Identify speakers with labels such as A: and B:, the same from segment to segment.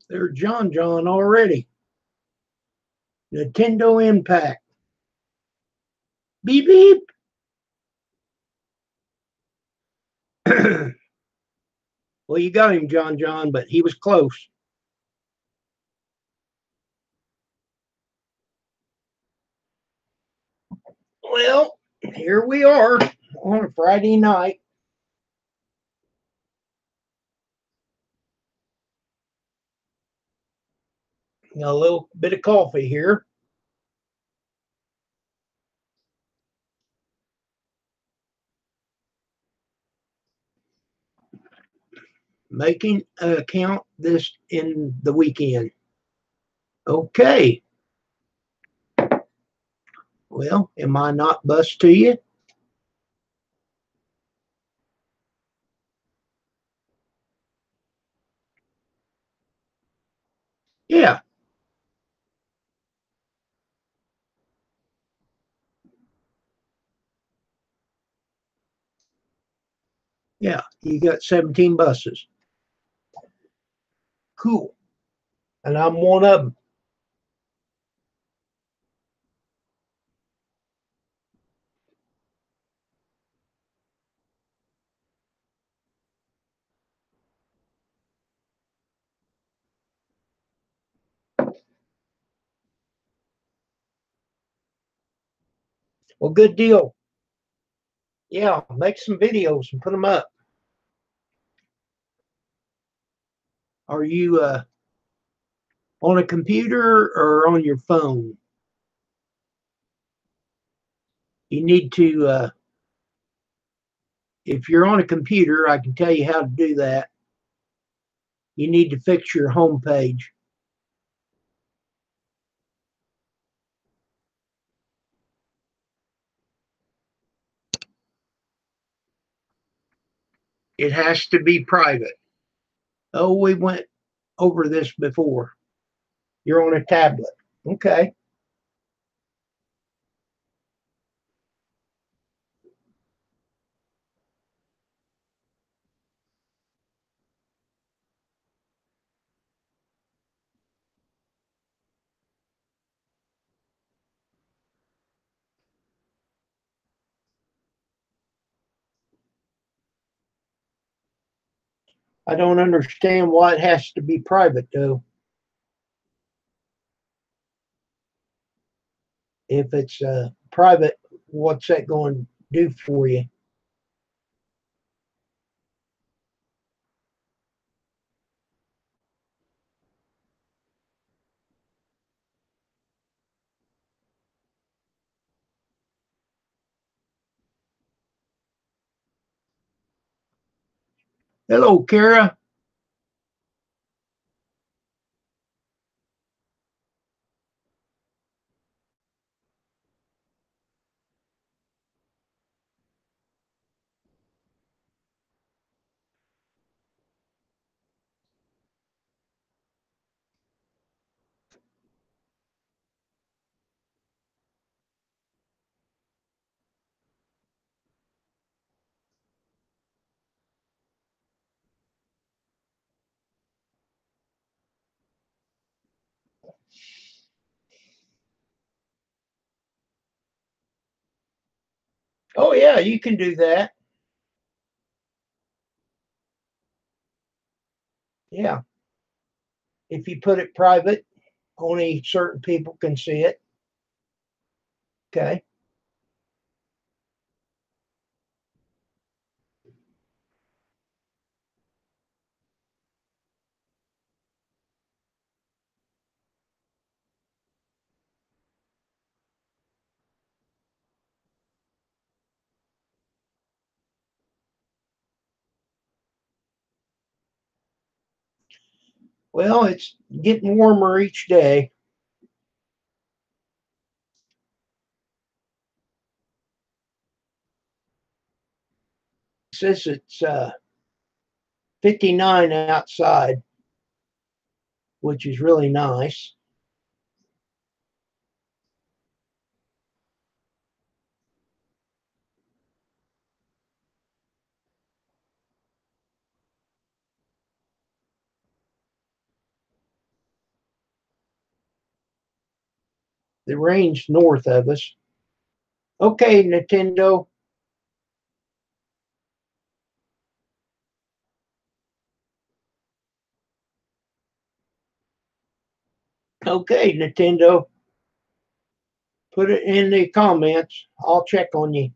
A: There's John already. Nintendo Impact. Beep beep. Well, you got him, John, but he was close. Well, here we are on a Friday night. A little bit of coffee here. Making an account this in the weekend. Okay. Well, am I not bust to you? Yeah. Yeah. You got 17 buses. Cool. And I'm one of them. Well, good deal. Yeah, make some videos and put them up. Are you on a computer or on your phone? You need to, if you're on a computer, I can tell you how to do that. You need to fix your home page. It has to be private. Oh, we went over this before. You're on a tablet. Okay. I don't understand why it has to be private, though. If it's private, what's that going to do for you? Hello, Kara. Oh, yeah, you can do that. Yeah. If you put it private, only certain people can see it. Okay. Well, it's getting warmer each day. It says it's 59 outside, which is really nice. the range north of us. Okay, Nintendo. Okay, Nintendo. Put it in the comments. I'll check on you.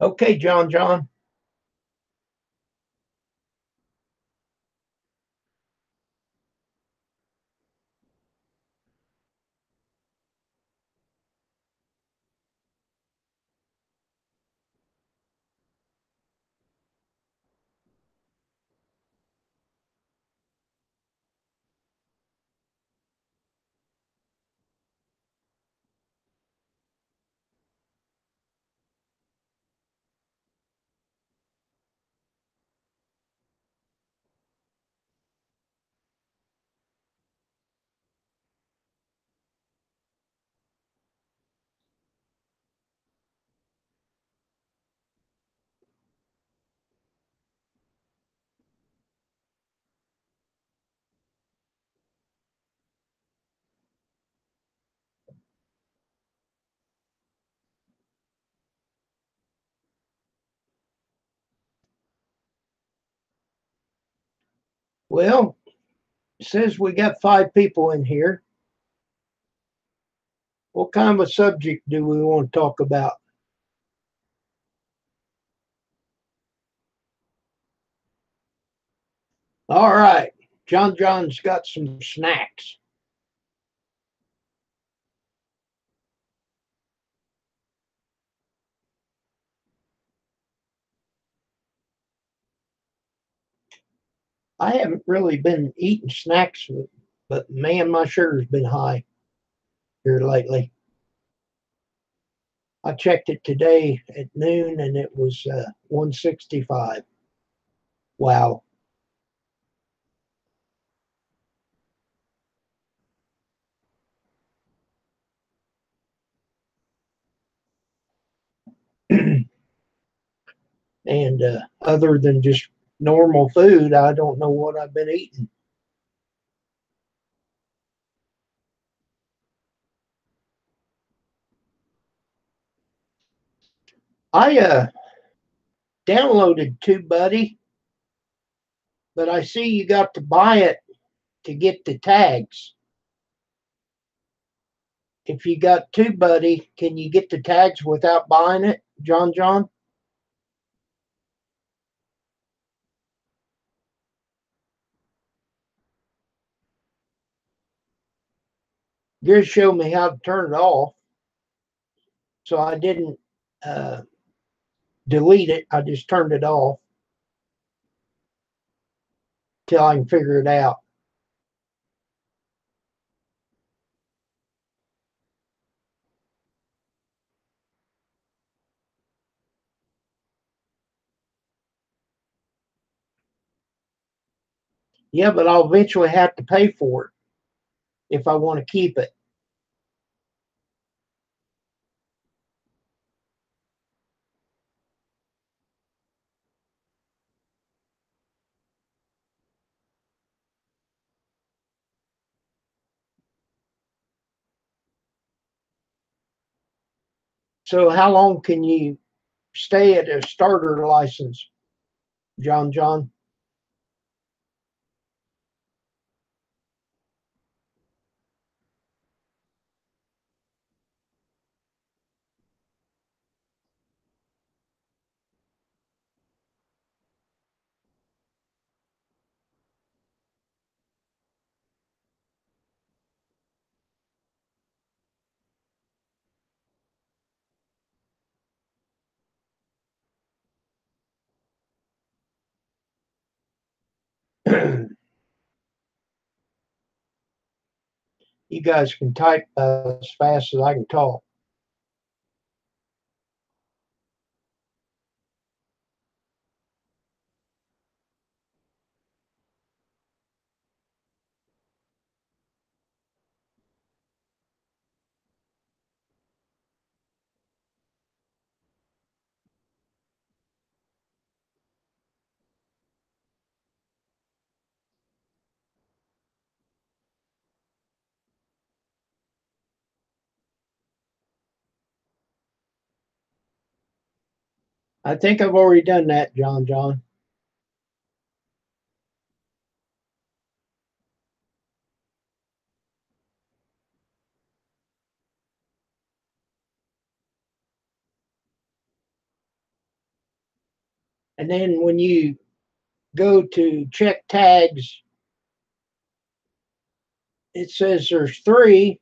A: Okay, John John. Well, it says we got 5 people in here. What kind of a subject do we want to talk about? All right. John John's got some snacks. I haven't really been eating snacks, but man, my sugar's been high here lately. I checked it today at noon and it was 165. Wow. And other than just normal food, I don't know what I've been eating. I downloaded TubeBuddy, but I see you got to buy it to get the tags. If you got TubeBuddy, can you get the tags without buying it, John John? Just show me how to turn it off. So I didn't uh, delete it. I just turned it off till I can figure it out. Yeah, but I'll eventually have to pay for it if I want to keep it. So how long can you stay at a starter license, John John? You guys can type as fast as I can talk. I think I've already done that, John. And then when you go to check tags, it says there's three.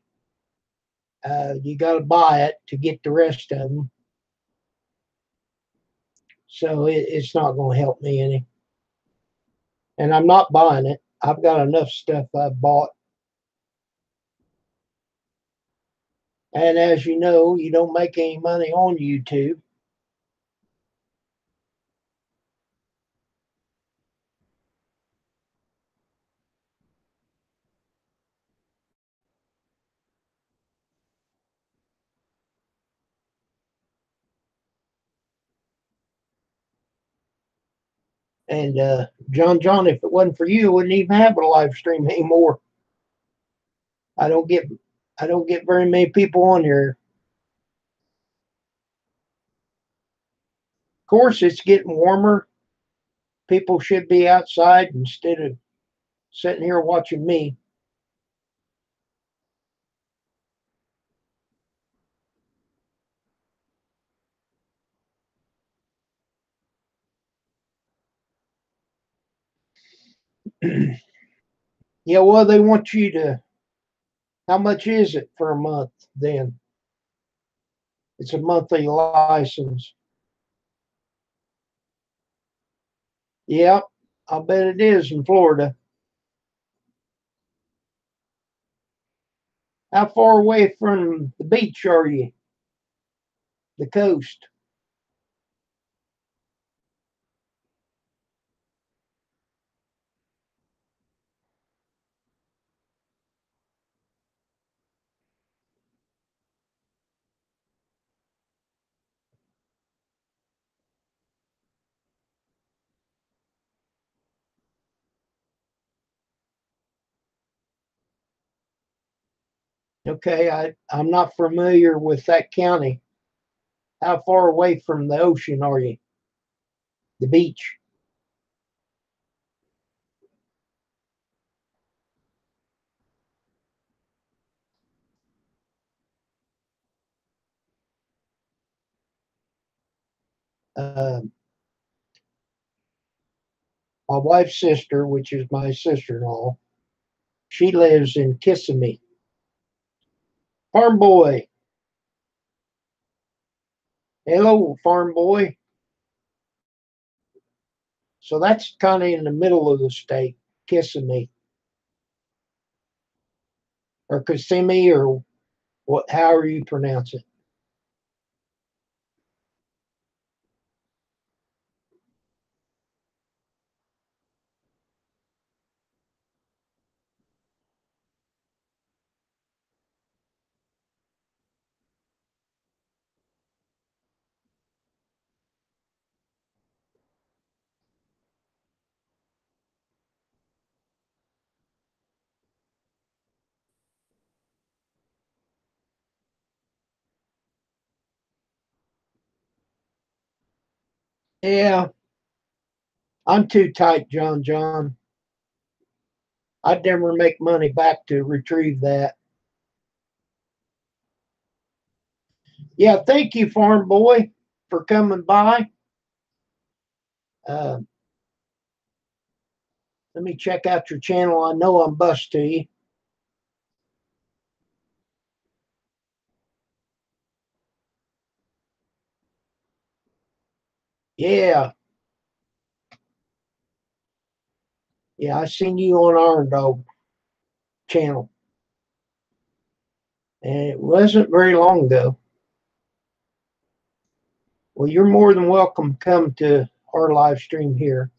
A: You got to buy it to get the rest of them. So it's not going to help me any. And I'm not buying it. I've got enough stuff I've bought. And as you know, you don't make any money on YouTube. And John, if it wasn't for you, I wouldn't even have a live stream anymore. I don't get I don't get very many people on here. Of course, it's getting warmer. People should be outside instead of sitting here watching me. Yeah, well, they want you to. How much is it for a month? Then it's a monthly license. Yeah, I'll bet it is in Florida. How far away from the beach are you? The coast? Okay, I'm not familiar with that county. How far away from the ocean are you? The beach? Uh, my wife's sister, which is my sister-in-law, she lives in Kissimmee. Farm boy. Hello, farm boy. So that's kind of in the middle of the state, Kissimmee or Kissimmee or what, however you pronounce it. Yeah, I'm too tight, John. I'd never make money back to retrieve that. Yeah, thank you, farm boy, for coming by. Uh, let me check out your channel. I know I'm bust to you. Yeah, yeah, I seen you on Iron Dog channel, and it wasn't very long ago. Well, you're more than welcome to come to our live stream here.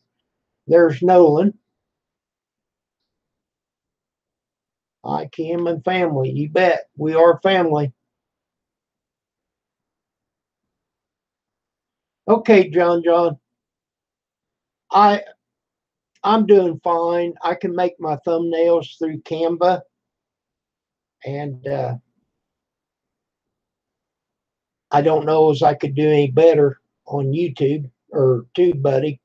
A: There's Nolan. I, Kim, and family. You bet. We are family. Okay, John. I I'm doing fine. I can make my thumbnails through Canva, and I don't know as I could do any better. on YouTube or TubeBuddy.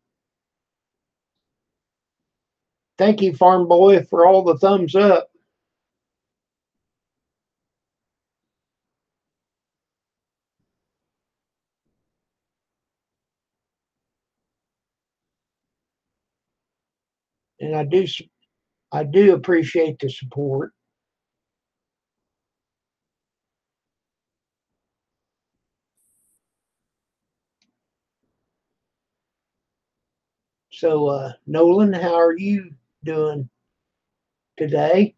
A: Thank you, Farm Boy, for all the thumbs up. And I do appreciate the support. So, Nolan, how are you doing today?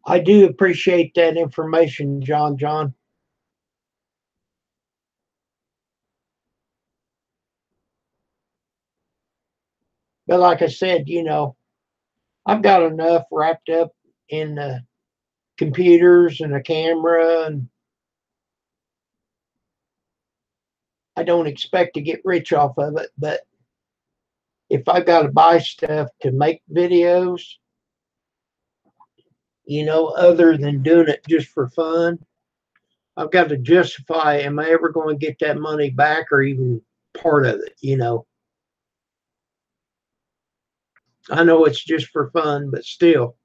A: I do appreciate that information, John. But like I said, I've got enough wrapped up in the computers and a camera, and I don't expect to get rich off of it. But if I got to buy stuff to make videos, other than doing it just for fun, I've got to justify, am I ever going to get that money back or even part of it? I know it's just for fun, but still,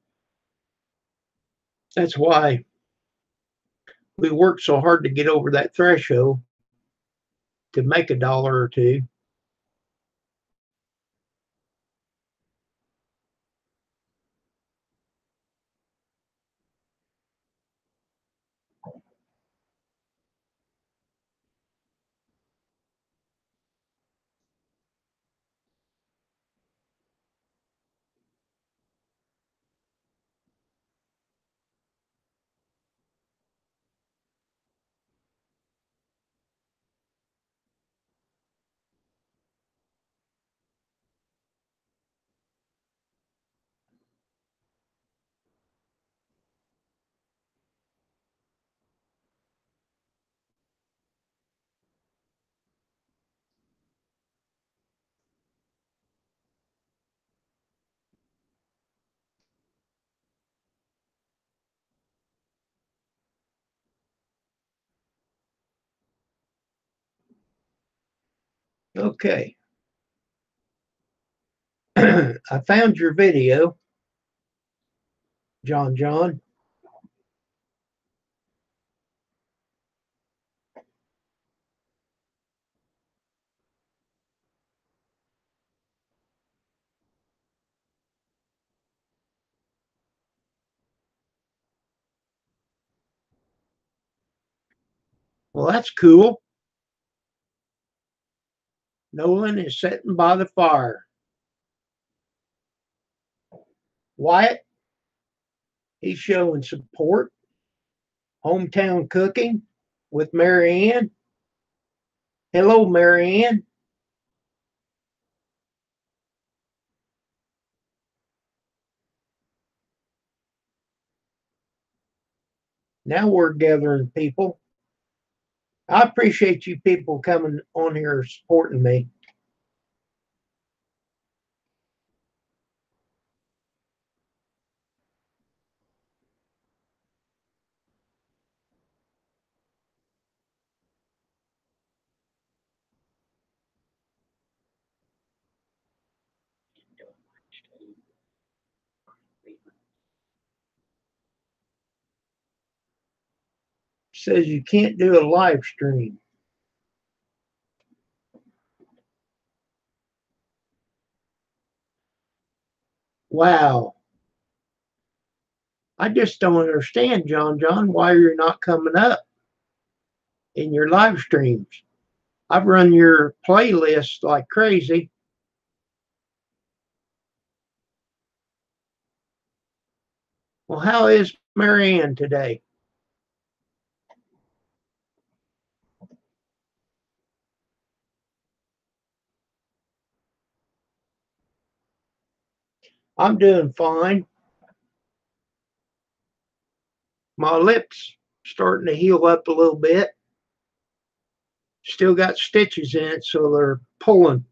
A: that's why we work so hard to get over that threshold to make a dollar or two. Okay. I found your video, John. Well, that's cool. Nolan is sitting by the fire. Wyatt, he's showing support. Hometown cooking with Marianne. Hello, Marianne. Now we're gathering people. I appreciate you people coming on here supporting me. Says you can't do a live stream. Wow. I just don't understand, John, why you're not coming up in your live streams. I've run your playlist like crazy. Well, how is Marianne today? I'm doing fine. My lips starting to heal up a little bit. Still got stitches in it, so they're pulling.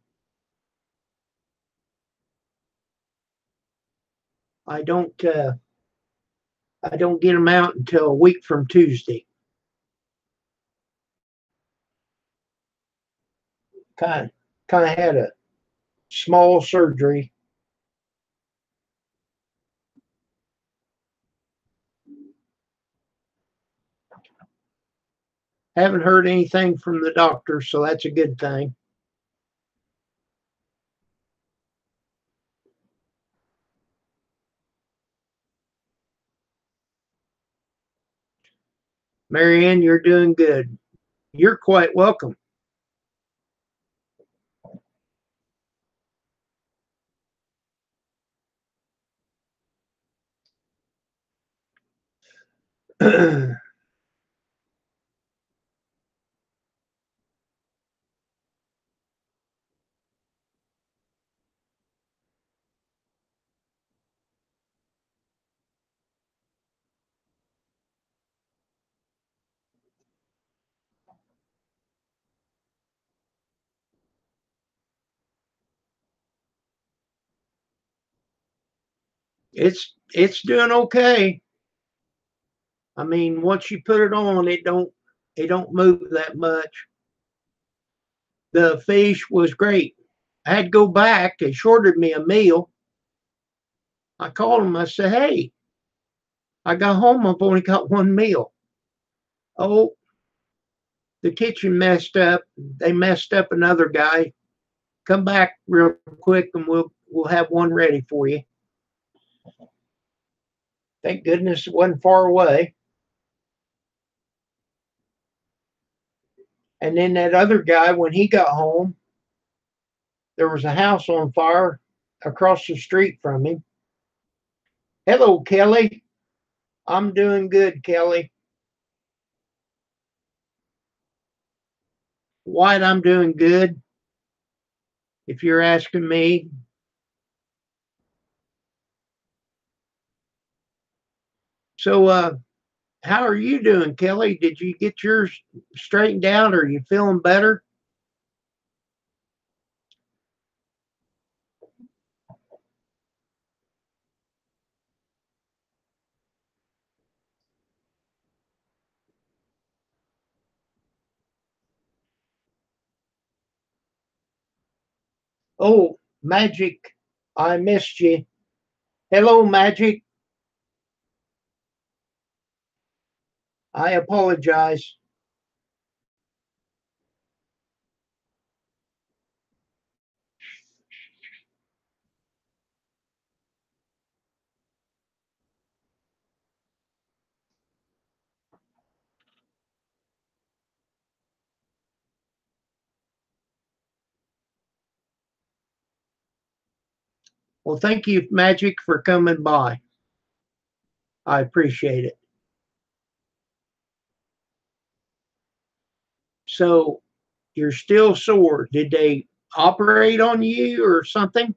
A: I don't get them out until a week from Tuesday. Kind of had a small surgery. Haven't heard anything from the doctor, so that's a good thing. Marianne, you're doing good. You're quite welcome. It's doing okay. I mean, once you put it on, it don't move that much. The fish was great. I had to go back. They shorted me a meal. I called them. I said, "Hey, I got home. I've only got one meal." Oh, the kitchen messed up. They messed up another guy. Come back real quick, and we'll have one ready for you. Thank goodness it wasn't far away. And then that other guy, when he got home, there was a house on fire across the street from him. Hello, Kelly. I'm doing good, Kelly. White, I'm doing good. If you're asking me. So, how are you doing, Kelly? Did you get yours straightened out? Are you feeling better? Oh, Magic, I missed you. Hello, Magic. I apologize. Well, thank you, Magic, for coming by. I appreciate it. So, you're still sore. Did they operate on you or something?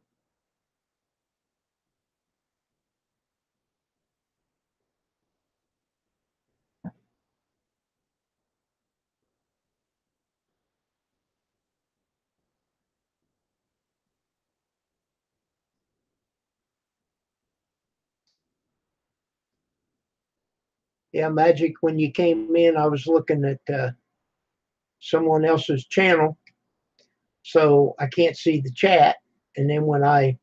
A: Yeah, Magic, when you came in, I was looking at someone else's channel, so I can't see the chat. And then when I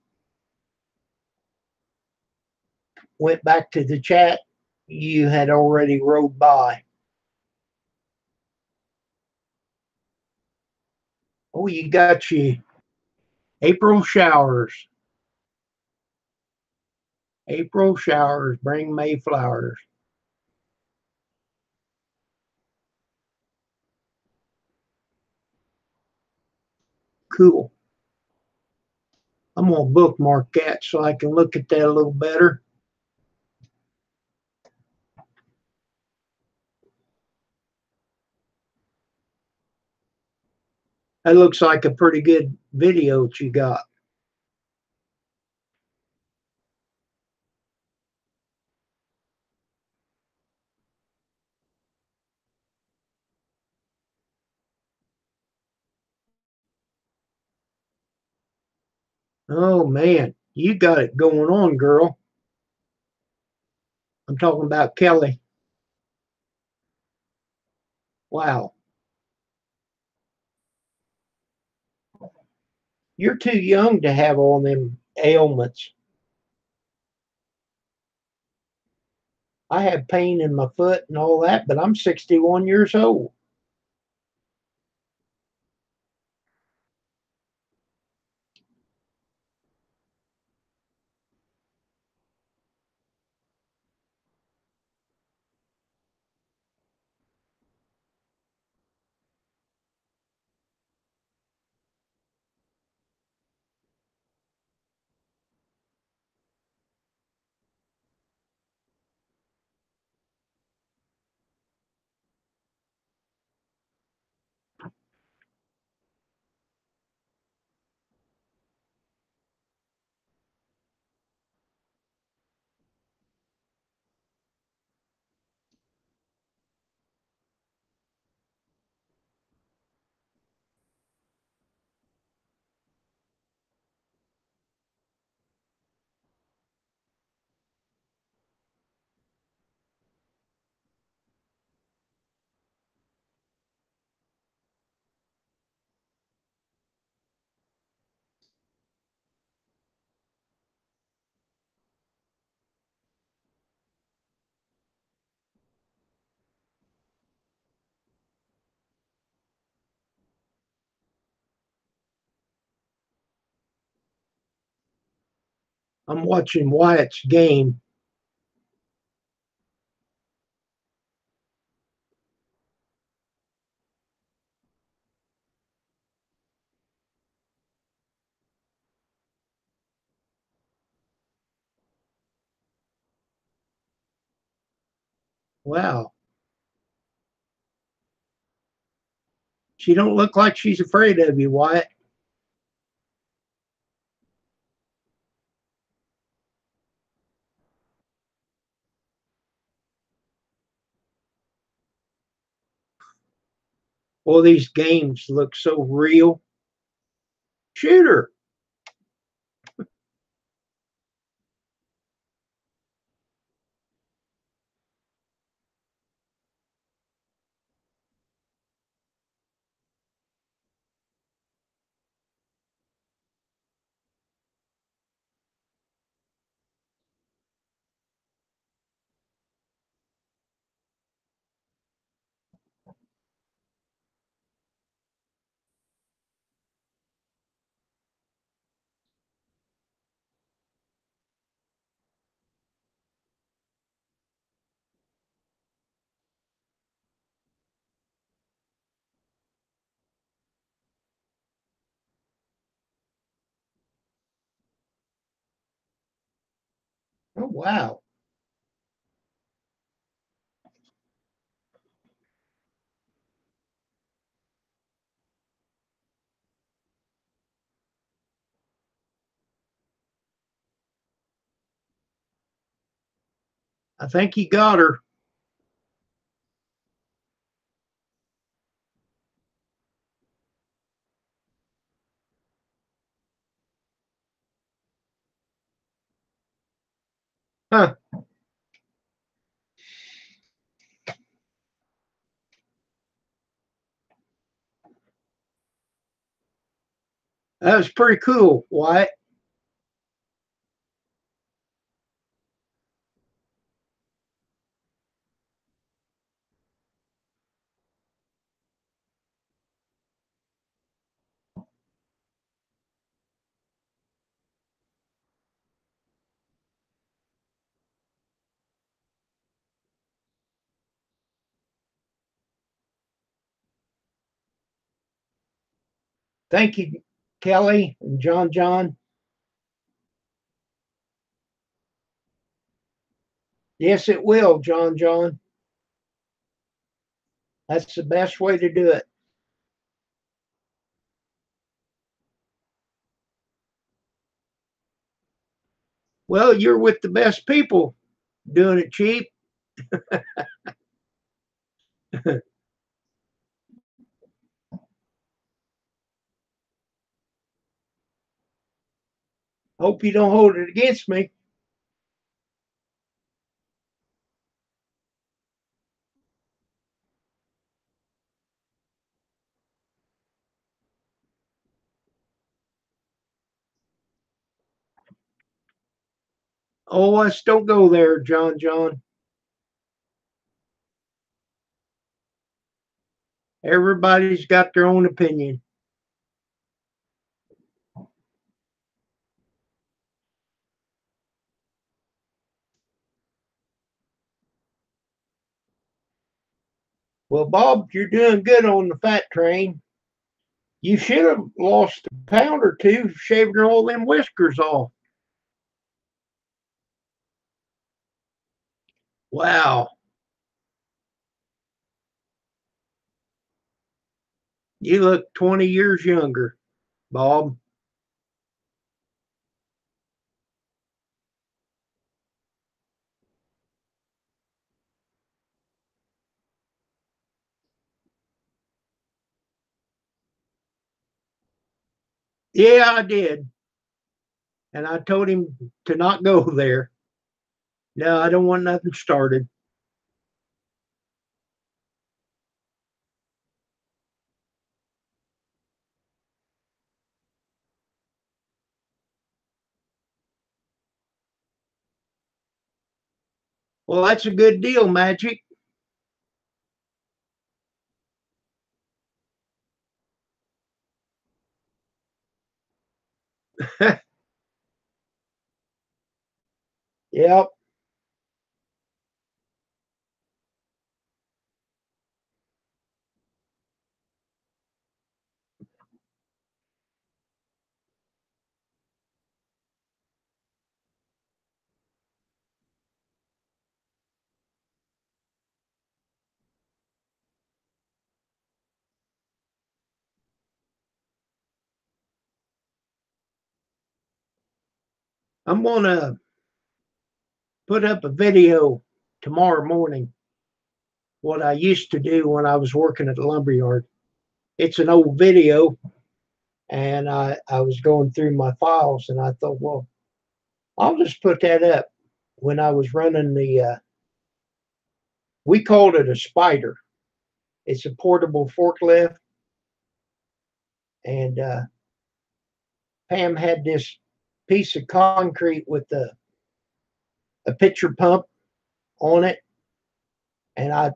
A: went back to the chat, you had already rode by. Oh, you got you April showers. April showers bring May flowers. Cool. I'm going to bookmark that so I can look at that a little better. That looks like a pretty good video that you got. Oh man, you got it going on, girl. I'm talking about Kelly. Wow. You're too young to have all them ailments. I have pain in my foot and all that, but I'm 61 years old. I'm watching Wyatt's game. Wow. She don't look like she's afraid of you, Wyatt. All these games look so real. Shoot her. Oh, wow. I think he got her. Huh. That was pretty cool, Wyatt. Thank you, Kelly and John John. Yes, it will, John John. That's the best way to do it. Well, you're with the best people doing it cheap. Hope you don't hold it against me. Oh, us don't go there, John. John. Everybody's got their own opinion. Well, Bob, you're doing good on the fat train. You should have lost a pound or two shaving all them whiskers off. Wow. You look 20 years younger, Bob. Yeah, I did. And I told him to not go there. No, I don't want nothing started. Well, that's a good deal, Magic. Yep. I'm going to put up a video tomorrow morning, what I used to do when I was working at the lumberyard. It's an old video, and I was going through my files, and I thought, well, I'll just put that up when I was running we called it a spider. It's a portable forklift, and Pam had this piece of concrete with a pitcher pump on it, and I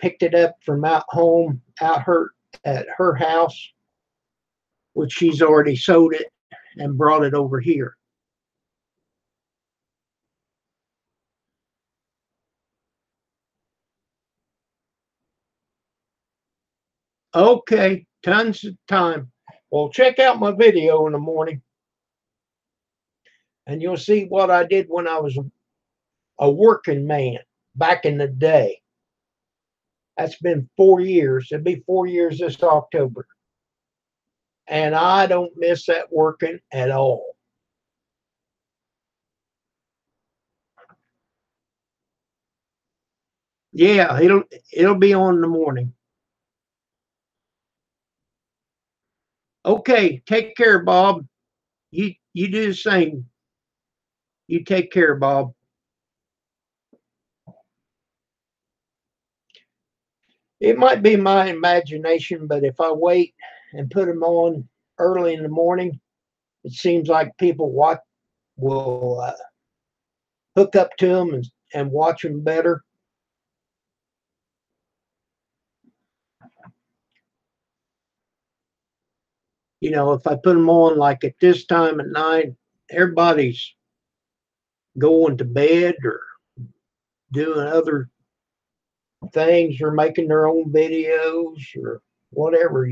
A: picked it up from out home, out her at her house, which she's already sold it, and brought it over here. Okay, tons of time. Well, check out my video in the morning, and you'll see what I did when I was a working man back in the day. That's been 4 years. It'll be 4 years this October. And I don't miss that working at all. Yeah, it'll be on in the morning. Okay, take care, Bob. You do the same. You take care, Bob. It might be my imagination, but if I wait and put them on early in the morning, it seems like people will hook up to them and watch them better. If I put them on like at this time at night, everybody's going to bed or doing other things or making their own videos or whatever.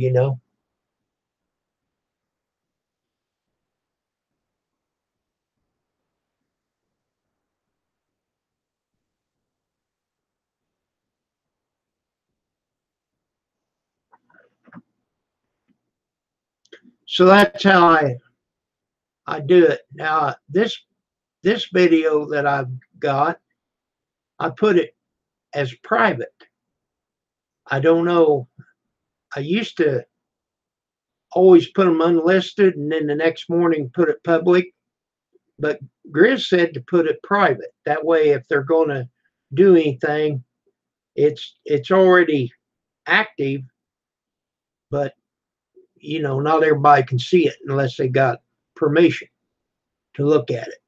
A: So that's how I do it. Now this video that I've got, I put it as private. I don't know. I used to always put them unlisted and then the next morning put it public. But Grizz said to put it private. That way, if they're going to do anything, it's already active, but not everybody can see it unless they got permission to look at it.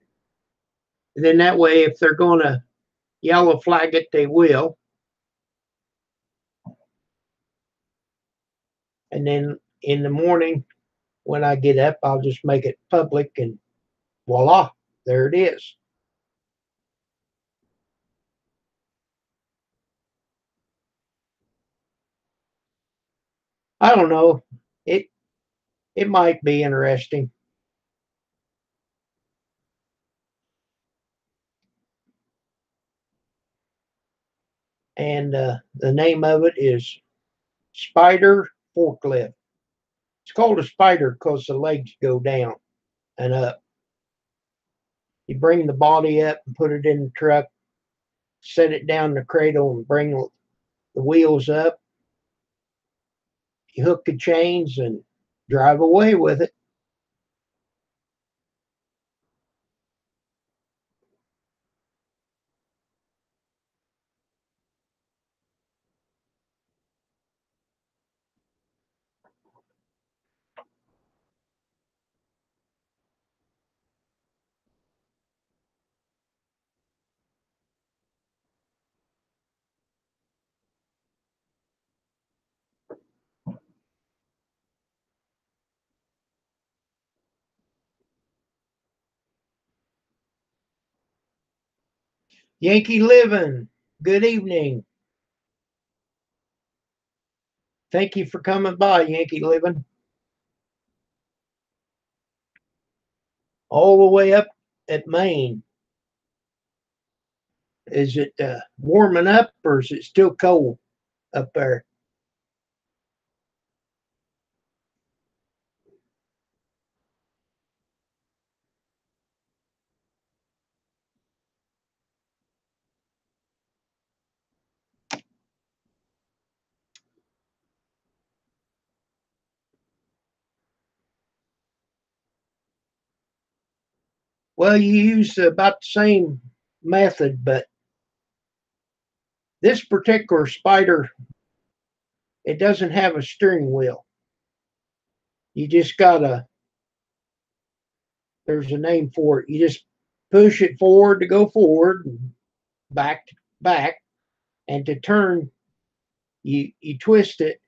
A: And then that way, if they're going to yellow flag it, they will. And then in the morning, when I get up, I'll just make it public and voila, there it is. I don't know. It it might be interesting. And the name of it is Spider Forklift. It's called a spider because the legs go down and up. You bring the body up and put it in the truck, set it down in the cradle, and bring the wheels up. You hook the chains and drive away with it. Yankee Living, good evening. Thank you for coming by, Yankee Living. All the way up at Maine. Is it warming up or is it still cold up there? Well, you use about the same method, but this particular spider, it doesn't have a steering wheel. You just gotta, there's a name for it. You just push it forward to go forward and back to back. And to turn, you twist it,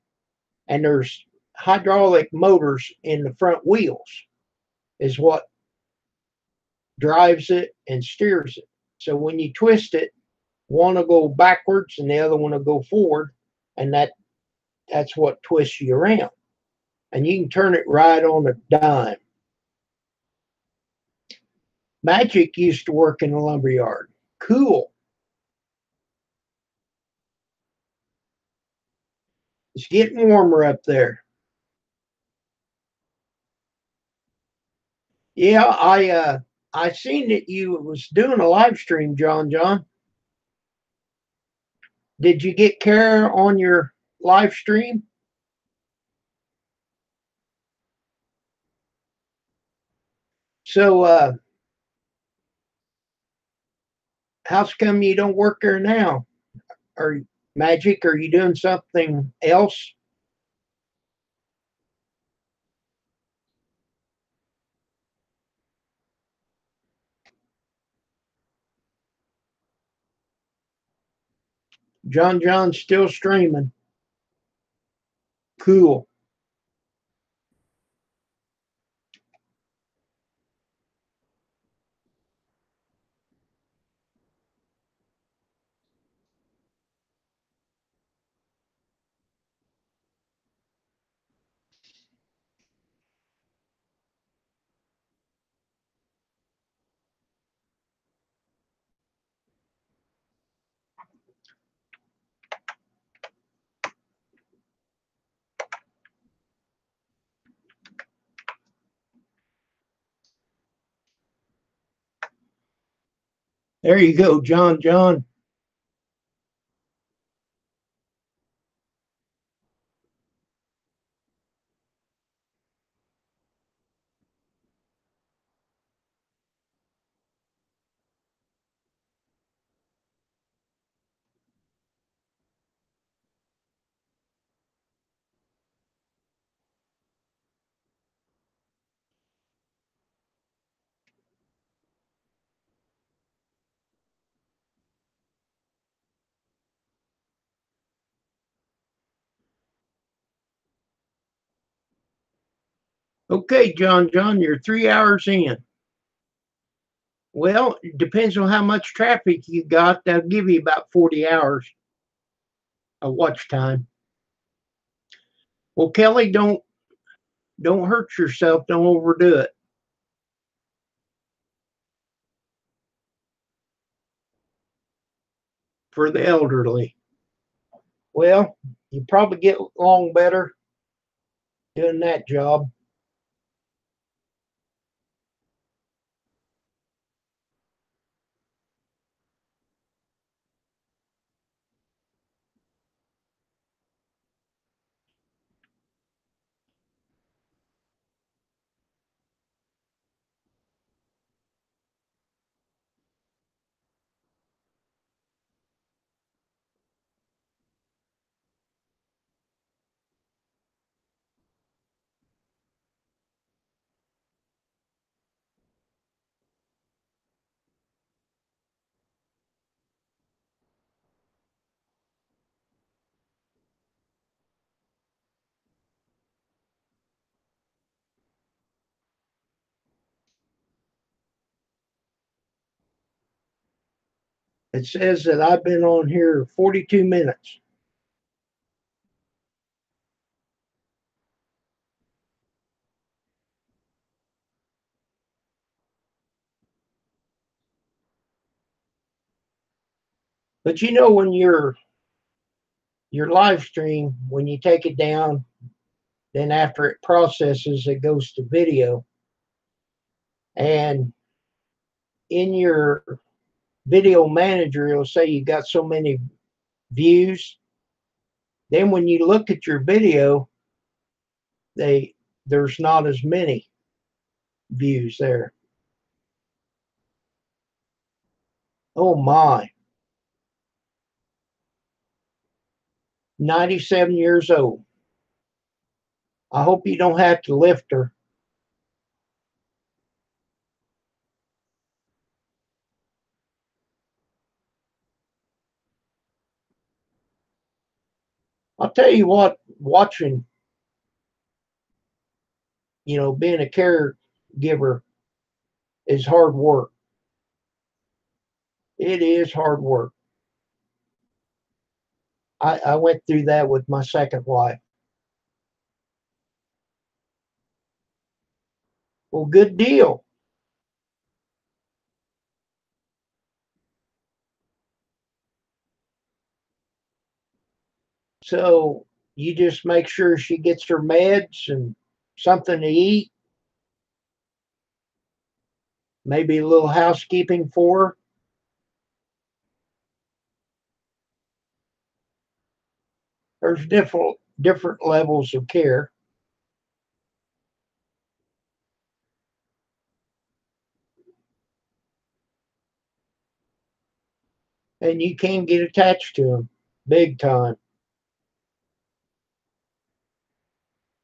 A: and there's hydraulic motors in the front wheels, is what drives it and steers it. So when you twist it, one will go backwards and the other one will go forward, and that's what twists you around. And you can turn it right on a dime. Magic used to work in a lumberyard. Cool. It's getting warmer up there. Yeah, I seen that you was doing a live stream, John. Did you get care on your live stream? So how's come you don't work there now? Or Magic, are you doing something else? John's still streaming. Cool. There you go, John. Okay, John, you're 3 hours in. Well, it depends on how much traffic you got. They'll give you about 40 hours of watch time. Well, Kelly, don't hurt yourself. Don't overdo it for the elderly. Well, you probably get along better doing that job. It says that I've been on here 42 minutes. But you know, when your live stream, when you take it down, then after it processes, it goes to video. And in your video manager, it'll say you got so many views. Then when you look at your video, they there's not as many views there. Oh my, 97 years old. I hope you don't have to lift her. I'll tell you what, watching, being a caregiver is hard work. It is hard work. I went through that with my second wife. Well, good deal. So you just make sure she gets her meds and something to eat, maybe a little housekeeping for her. There's different levels of care, and you can get attached to them big time.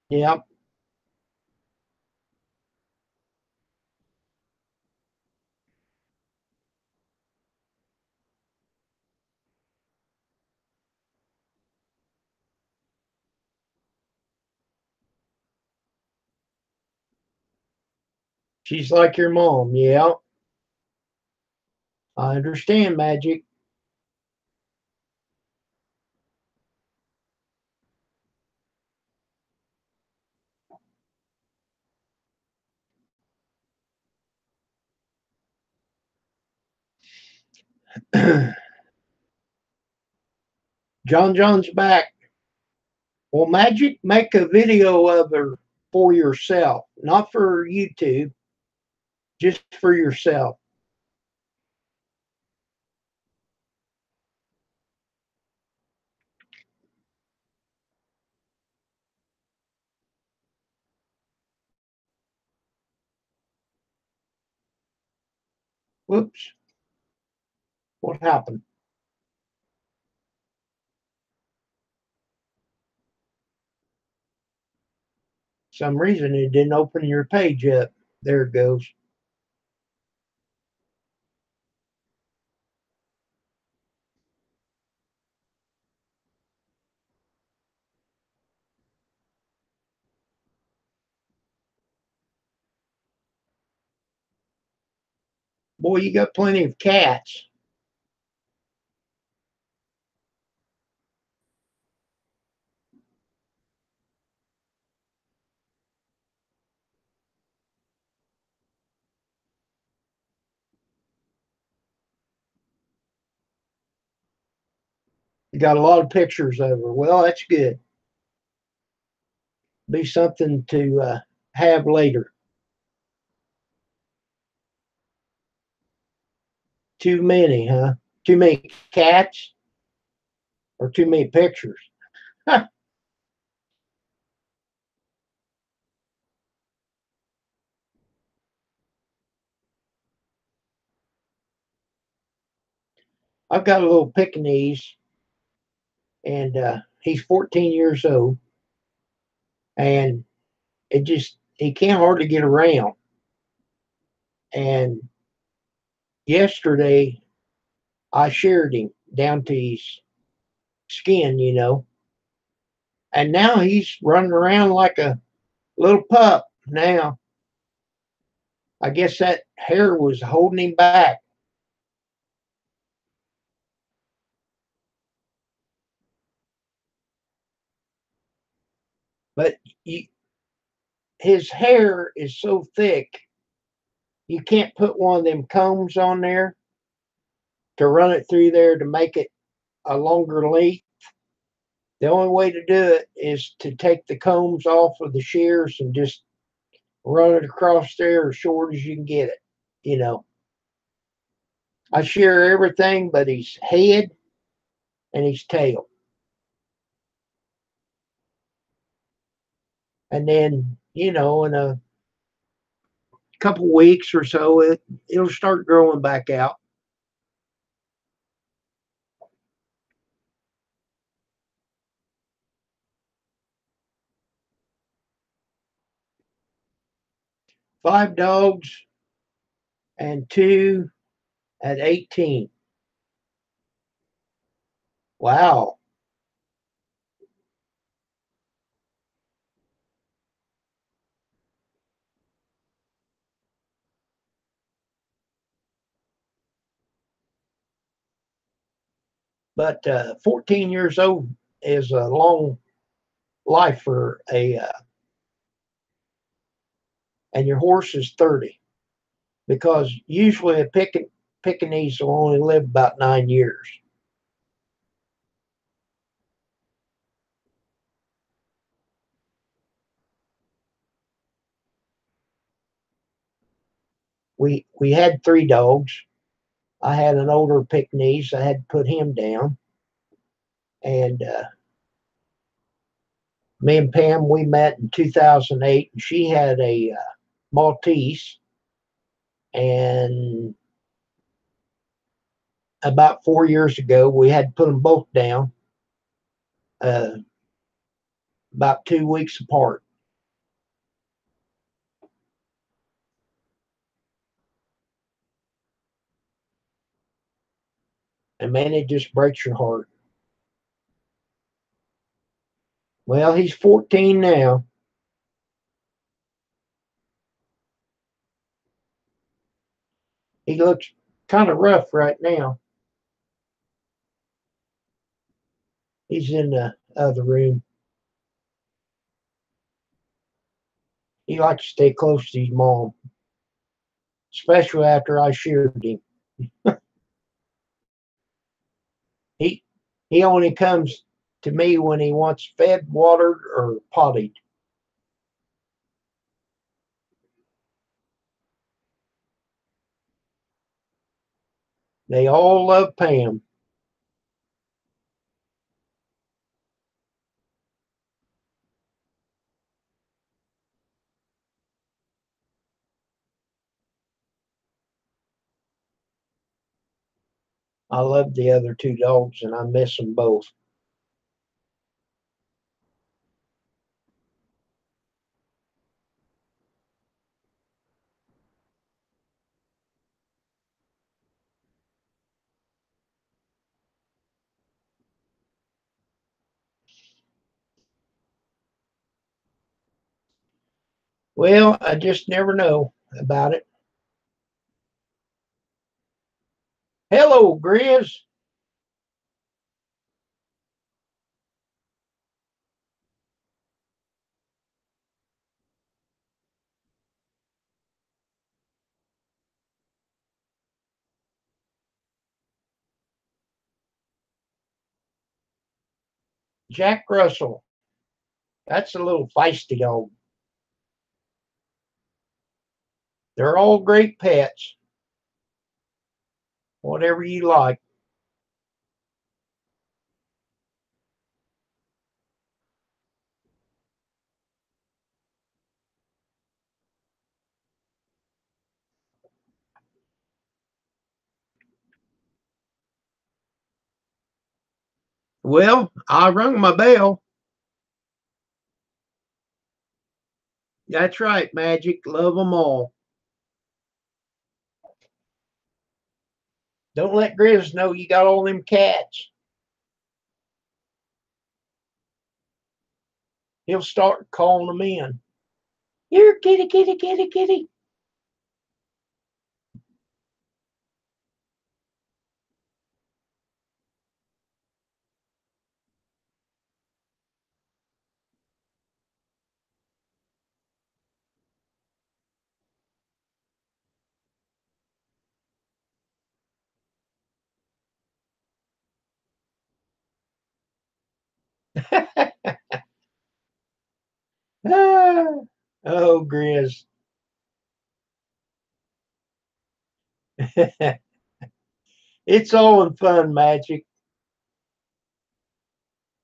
A: Yep, she's like your mom. Yeah, I understand, Magic. John's back. Well, Magic, make a video of her for yourself, not for YouTube, just for yourself. Whoops, what happened? Some reason it didn't open your page up. There it goes. Boy, you got plenty of cats. You got a lot of pictures of her. Well, that's good. Be something to have later. Too many, huh? Too many cats or too many pictures? I've got a little Pekingese, and he's 14 years old, and he can't hardly get around. And yesterday, I sheared him down to his skin, and now he's running around like a little pup. Now, I guess that hair was holding him back, but you, his hair is so thick, you can't put one of them combs on there to run it through there to make it a longer length. The only way to do it is to take the combs off of the shears and just run it across there as short as you can get it. You know, I shear everything but his head and his tail. And then, in a couple weeks or so, it'll start growing back out. 5 dogs and two at 18. Wow. But 14 years old is a long life for and your horse is 30, because usually a Pekingese will only live about 9 years. We had 3 dogs. I had an older Pekingese. I had to put him down, and me and Pam, we met in 2008, and she had a Maltese, and about 4 years ago, we had to put them both down uh, about 2 weeks apart. And man, it just breaks your heart. Well, he's 14 now. He looks kind of rough right now. He's in the other room. He likes to stay close to his mom, especially after I sheared him. He he only comes to me when he wants fed, watered, or potted. They all love Pam. I love the other 2 dogs, and I miss them both. Well, I just never know about it. Hello, Grizz. Jack Russell. That's a little feisty dog. They're all great pets. Whatever you like. Well, I rung my bell. That's right, Magic. Love them all. Don't let Grizz know you got all them cats. He'll start calling them in. Here, kitty, kitty, kitty, kitty. Ah, oh, Grizz. It's all in fun, Magic.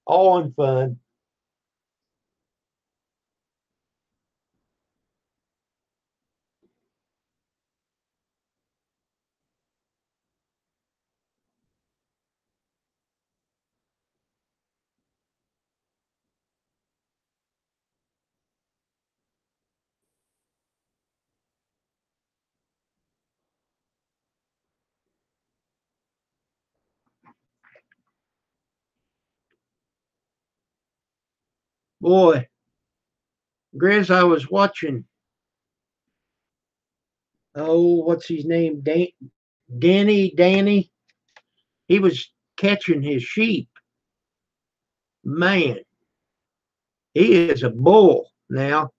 A: All in fun. Boy, Grizz, I was watching. Oh, what's his name? Danny. He was catching his sheep. Man, he is a bull now.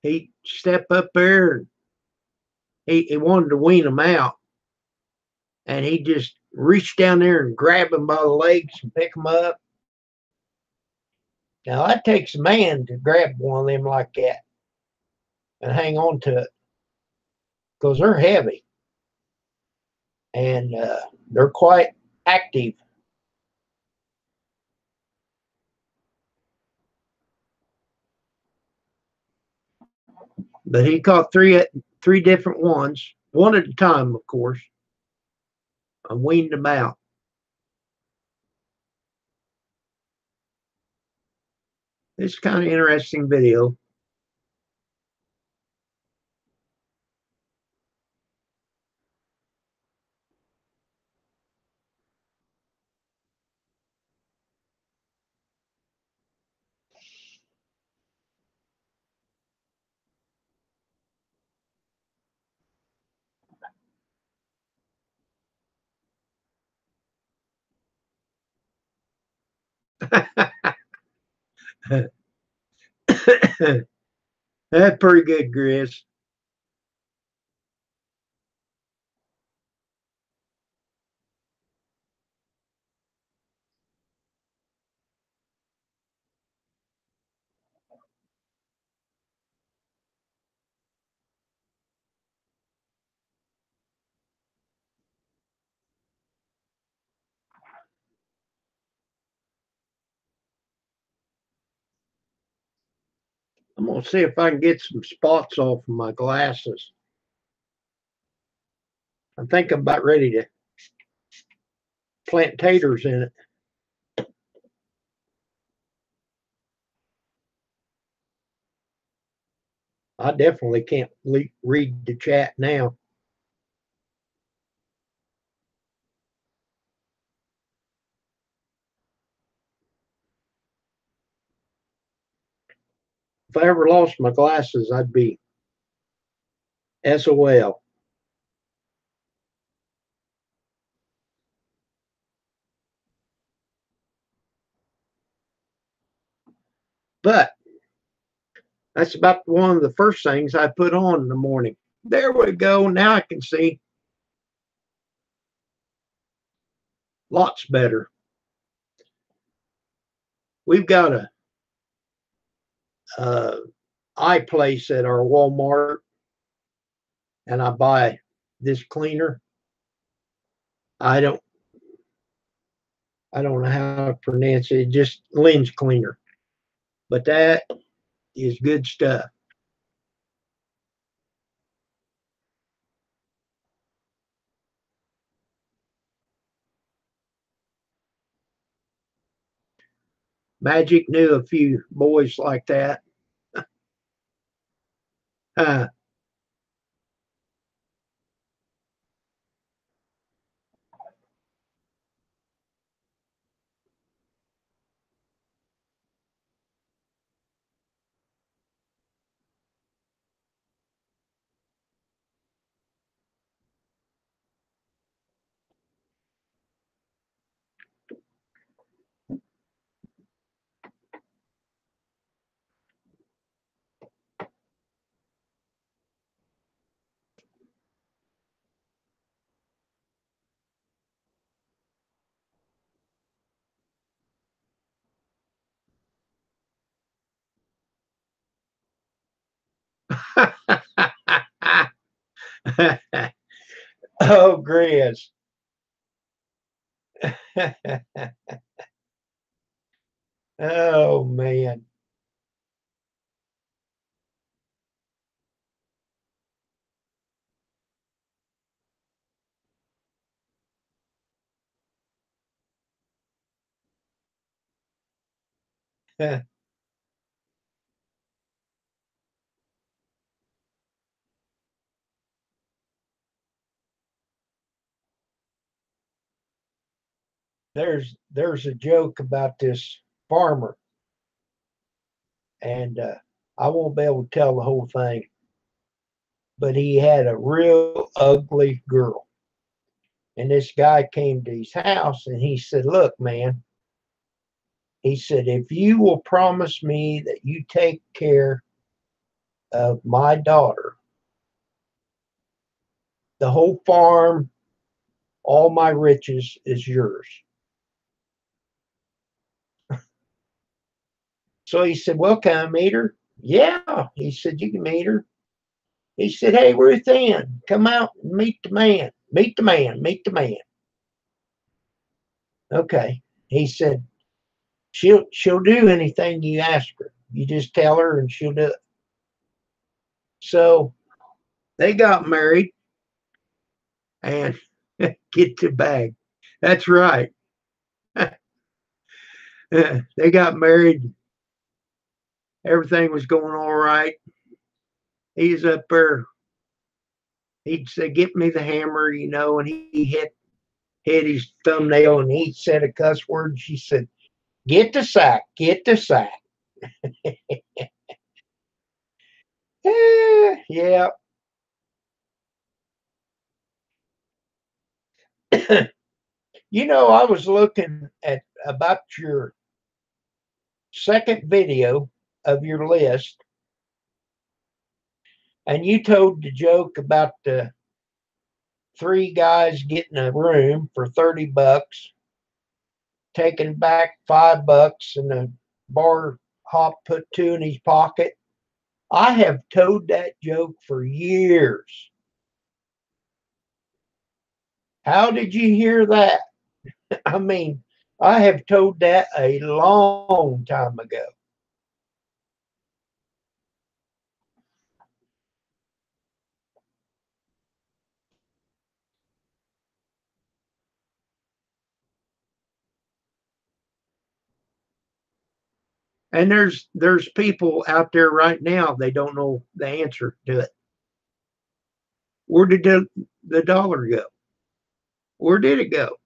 A: He stepped up there and he wanted to wean him out. And he just reached down there and grabbed him by the legs and pick him up. Now, that takes a man to grab one of them like that and hang on to it because they're heavy and they're quite active. But he caught three different ones, one at a time, of course, and weaned them out. It's kind of interesting video. That's pretty good, Grizz. I'm gonna see if I can get some spots off of my glasses. I think I'm about ready to plant taters in it. I definitely can't read the chat now. If I ever lost my glasses, I'd be SOL. But that's about one of the first things I put on in the morning. There we go. Now I can see lots better. We've got a eye place at our Walmart, and I buy this cleaner. I don't I don't know how to pronounce it. Just lens cleaner, but that is good stuff. Magic knew a few boys like that. Uh, oh, Grizz. Oh, man. There's a joke about this farmer, and I won't be able to tell the whole thing, but he had a real ugly girl. And this guy came to his house and he said, "Look, man," he said, "if you will promise me that you take care of my daughter, the whole farm, all my riches is yours." So he said, "Well, can I meet her?" "Yeah." He said, "You can meet her." He said, "Hey, Ruth Ann, come out and meet the man. Meet the man. Meet the man." Okay. He said, she'll do anything you ask her. You just tell her and she'll do it. So they got married and get the bag. That's right. They got married. Everything was going all right. He's up there. He'd say, "Get me the hammer," and he hit his thumbnail and he said a cuss word. She said, "Get the sack, get the sack." Yeah. I was looking at about your second video of your list, and you told the joke about the three guys getting a room for $30, taking back $5, and the bar hop put two in his pocket. I have told that joke for years. How did you hear that? I mean, I have told that a long time ago. And there's people out there right now, they don't know the answer to it. Where did the dollar go? Where did it go?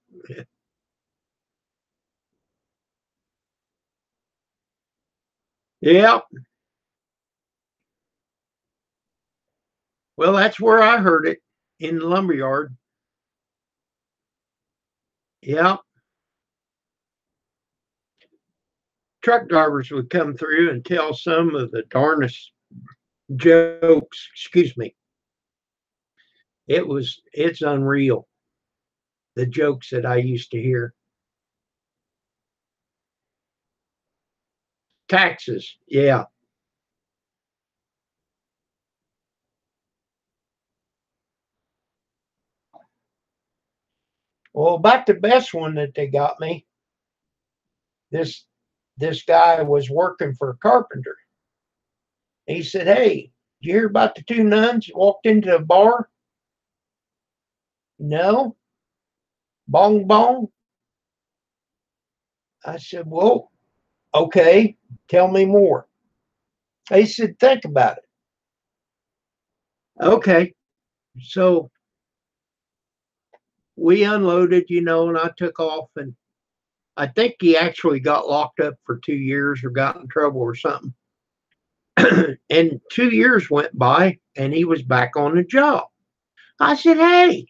A: Yeah. Well, that's where I heard it, in the lumberyard. Yeah. Truck drivers would come through and tell some of the darnest jokes. Excuse me. It's unreal, the jokes that I used to hear. Taxes. Yeah. Well, about the best one that they got me, this this guy was working for a carpenter. He said, "Hey, did you hear about the two nuns that walked into a bar?" No. Bong bong. I said, "Well, okay, tell me more." He said, "Think about it." Okay. So we unloaded, and I took off, and I think he actually got locked up for 2 years or got in trouble or something. And 2 years went by and he was back on the job. I said, "Hey,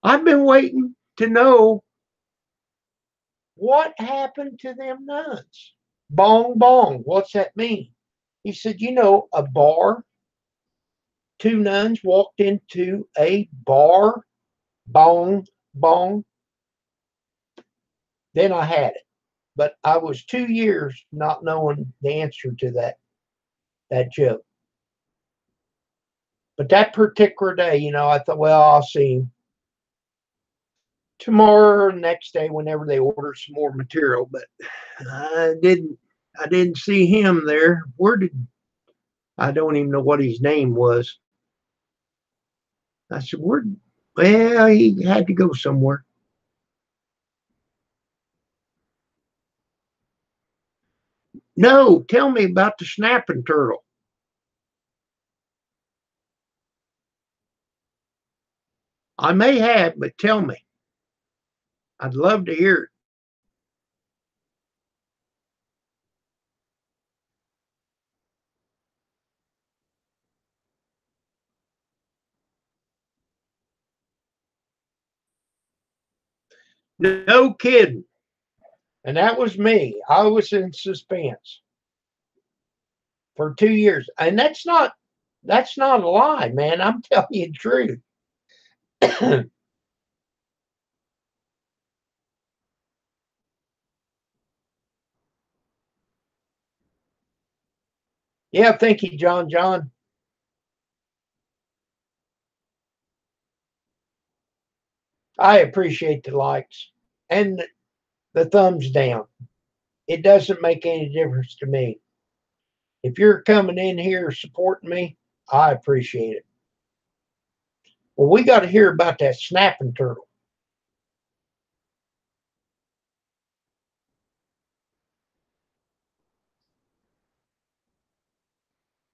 A: I've been waiting to know what happened to them nuns." Bong bong. What's that mean? He said, a bar. Two nuns walked into a bar. Bong bong. Then I had it. But I was 2 years not knowing the answer to that joke. But that particular day, I thought, well, I'll see him tomorrow or next day whenever they order some more material. But I didn't see him there. Where did I don't even know what his name was. I said, where? Well, he had to go somewhere. No, tell me about the snapping turtle. I may have, but tell me. I'd love to hear it. No kidding. And that was me. I was in suspense for 2 years. And that's not a lie, man. I'm telling you the truth. Yeah, thank you, John. John, I appreciate the likes and the thumbs down. It doesn't make any difference to me. If you're coming in here supporting me, I appreciate it. Well, we got to hear about that snapping turtle.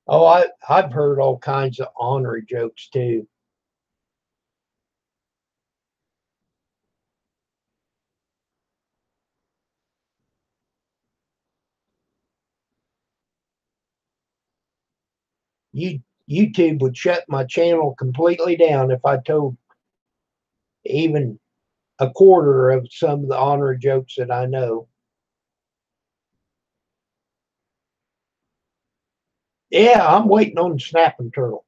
A: Oh, I've heard all kinds of ornery jokes too. You YouTube would shut my channel completely down if I told even a quarter of some of the ornery jokes that I know. Yeah, I'm waiting on the snapping turtle.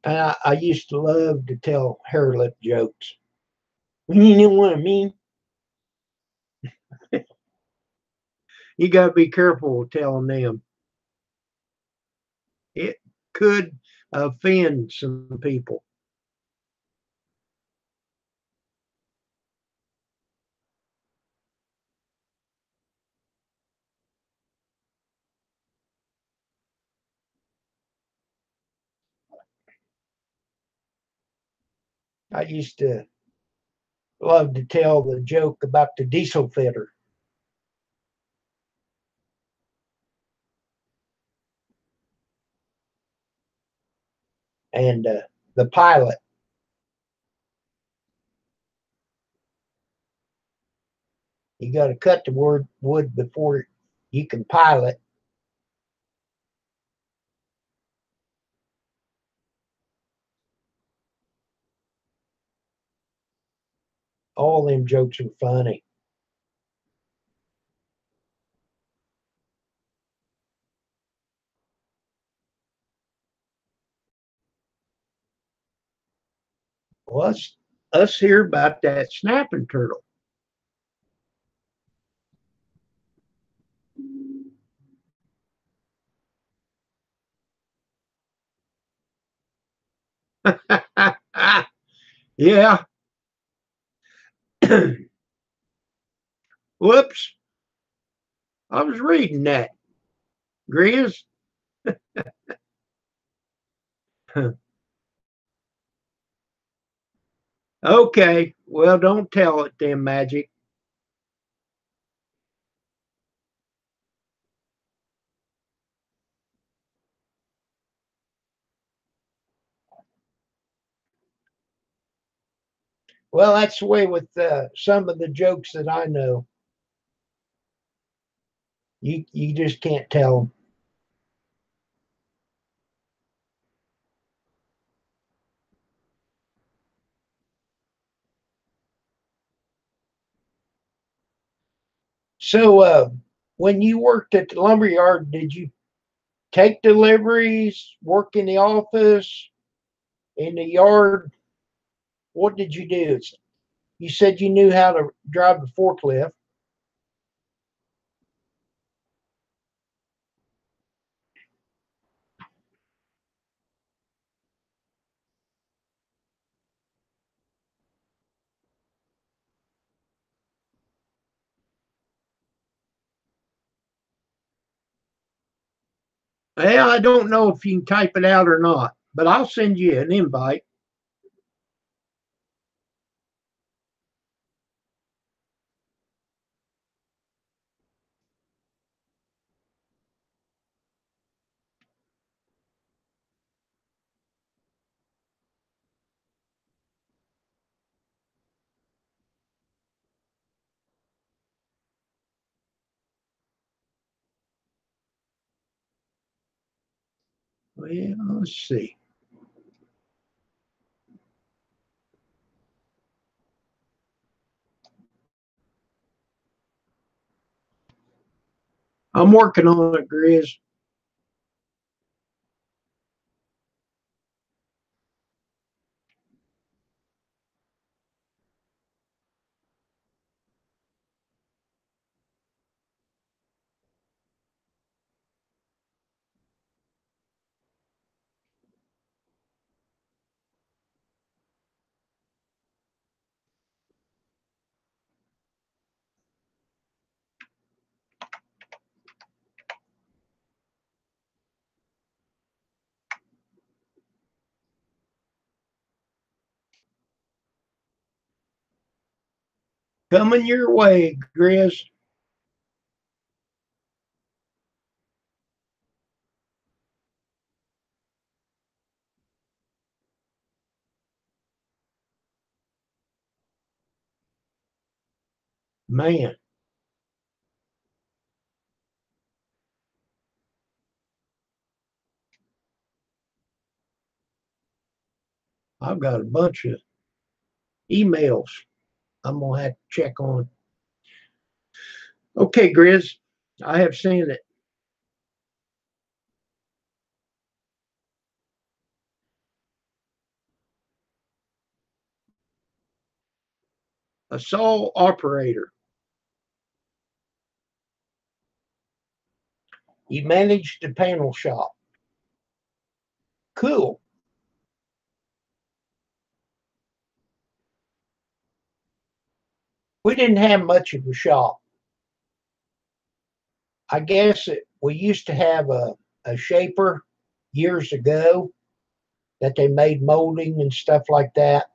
A: And I used to love to tell hair lip jokes. You know what I mean? You got to be careful with telling them. It could offend some people. I used to love to tell the joke about the diesel fitter. and the pilot. You got to cut the wood before you can pilot. All them jokes are funny. Well, us hear about that snapping turtle. Yeah. Whoops. I was reading that. Grizz. Okay. Well, don't tell it then, Magic. Well, that's the way with some of the jokes that I know. You just can't tell them. So, when you worked at the lumberyard, did you take deliveries, work in the office, in the yard? What did you do? You said you knew how to drive a forklift. Well, I don't know if you can type it out or not, but I'll send you an invite. Well, let's see. I'm working on it, Grizz. Coming your way, Grizz. Man, I've got a bunch of emails I'm going to have to check on. Okay, Grizz, I have seen it. A saw operator. He managed the panel shop. Cool. We didn't have much of a shop. I guess we used to have a shaper years ago that they made molding and stuff like that.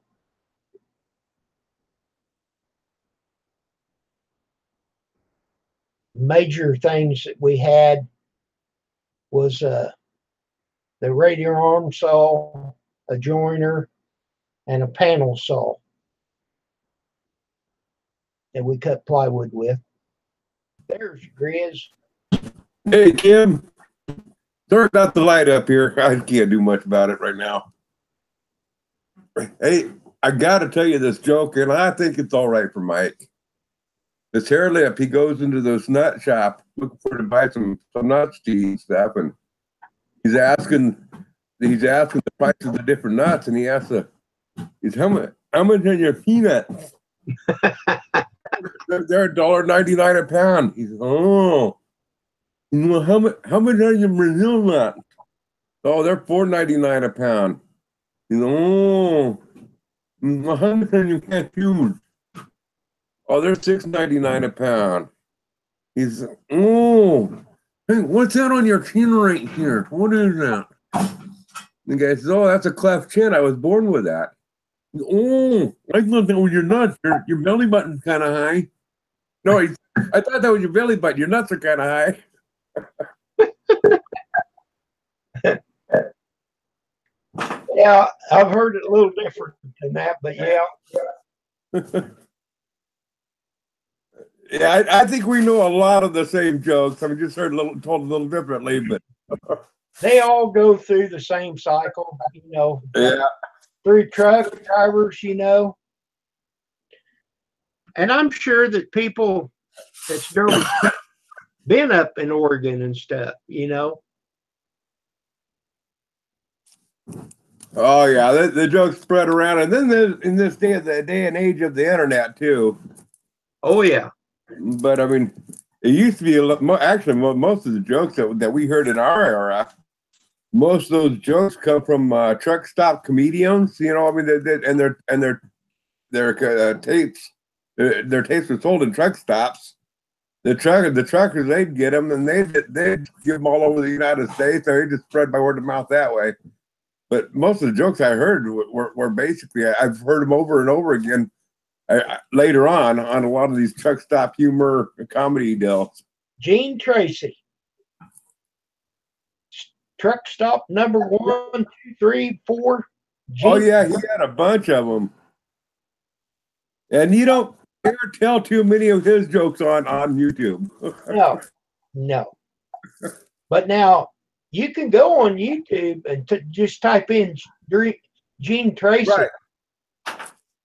A: Major things that we had was the radial arm saw, a joiner, and a panel saw that we cut plywood with. There's Grizz.
B: Hey, Kim. Sorry about the light up here. I can't do much about it right now. Hey, I got to tell you this joke, and I think it's all right for Mike. This hair lip, he goes into this nut shop looking for to buy some nuts to eat stuff, and he's asking the price of the different nuts, and he asks how much are your peanuts? They're $1.99 a pound. He says, oh, well, how much are your Brazil nuts? Oh, they're $4.99 a pound. He says, oh, well, how much are your cashews? Oh, they're $6.99 a pound. He says, oh, hey, what's that on your chin right here? What is that? The guy says, oh, that's a cleft chin. I was born with that. Oh, I thought that was your nuts. Your belly button's kind of high. No, I thought that was your belly button. Your nuts are kind of high.
A: Yeah, I've heard it a little different than that, but yeah.
B: Yeah, I think we know a lot of the same jokes. I mean, just heard told a little differently, but
A: they all go through the same cycle, you know.
B: Yeah.
A: Through truck drivers, you know. And I'm sure that people that's been up in Oregon and stuff, you know.
B: Oh yeah, the jokes spread around, and then in this day and age of the internet too.
A: Oh yeah.
B: But I mean, it used to be actually most of the jokes that we heard in our era. Most of those jokes come from truck stop comedians. You know, I mean, their tapes. Their tapes were sold in truck stops. The truckers, they'd get them, and they'd give them all over the United States. They just spread by word of mouth that way. But most of the jokes I heard were basically, I've heard them over and over again later on a lot of these truck stop humor comedy deals.
A: Gene Tracy. Truck stop number 1, 2, 3, 4.
B: Oh yeah, he had a bunch of them. And you don't ever tell too many of his jokes on YouTube.
A: No. But now you can go on YouTube and just type in Gene Tracy.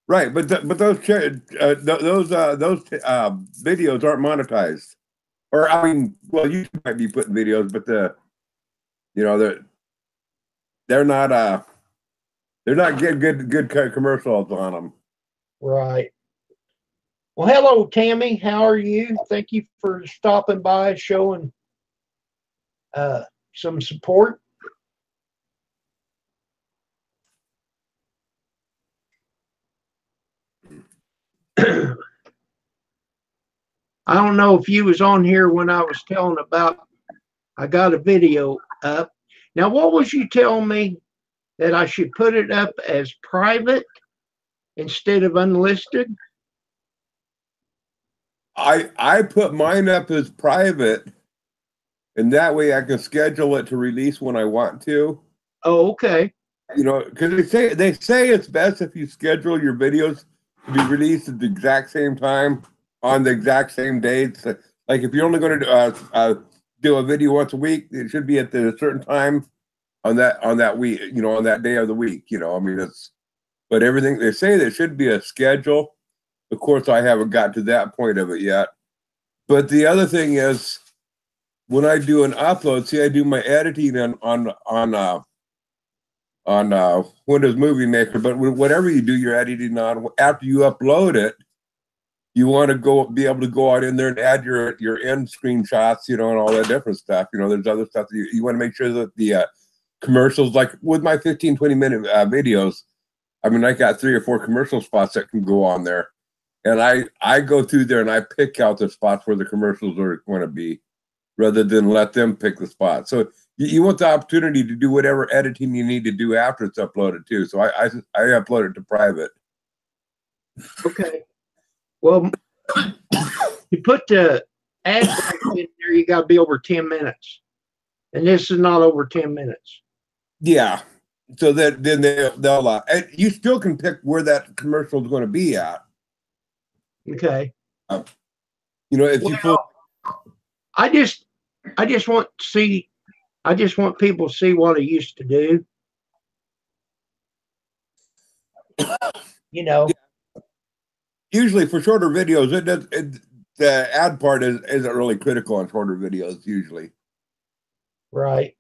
B: Right. But those videos aren't monetized. Or I mean, well, YouTube might be putting videos, but they're not getting good commercials on them.
A: Right. Well, hello, Tammy. How are you? Thank you for stopping by, showing some support. I don't know if you was on here when I was telling about I got a video up. Now, what was you telling me that I should put it up as private instead of unlisted?
B: I put mine up as private, and that way I can schedule it to release when I want to.
A: Oh, okay.
B: You know, because they say it's best if you schedule your videos to be released at the exact same time on the exact same dates. Like if you're only going to do a video once a week, it should be at a certain time on that week. You know, on that day of the week. You know, I mean, but everything they say there should be a schedule. Of course, I haven't got to that point of it yet. But the other thing is, when I do an upload, see, I do my editing on Windows Movie Maker. But whatever you do your editing on, after you upload it, you want to be able to go out in there and add your end screenshots, you know, and all that different stuff. You know, there's other stuff that you want to make sure that the commercials, like with my 15-20 minute videos, I mean, I got 3 or 4 commercial spots that can go on there. And I go through there and I pick out the spots where the commercials are going to be, rather than let them pick the spot. So you want the opportunity to do whatever editing you need to do after it's uploaded too. So I upload it to private.
A: Okay. Well, you put the ad break in there, you got to be over 10 minutes. And this is not over 10 minutes.
B: Yeah. so that then they'll and you still can pick where that commercial is going to be at.
A: Okay.
B: You know, if you pull.
A: Well, I just want to see. I just want people to see what I used to do. You know.
B: Usually for shorter videos, the ad part isn't really critical on shorter videos usually.
A: Right.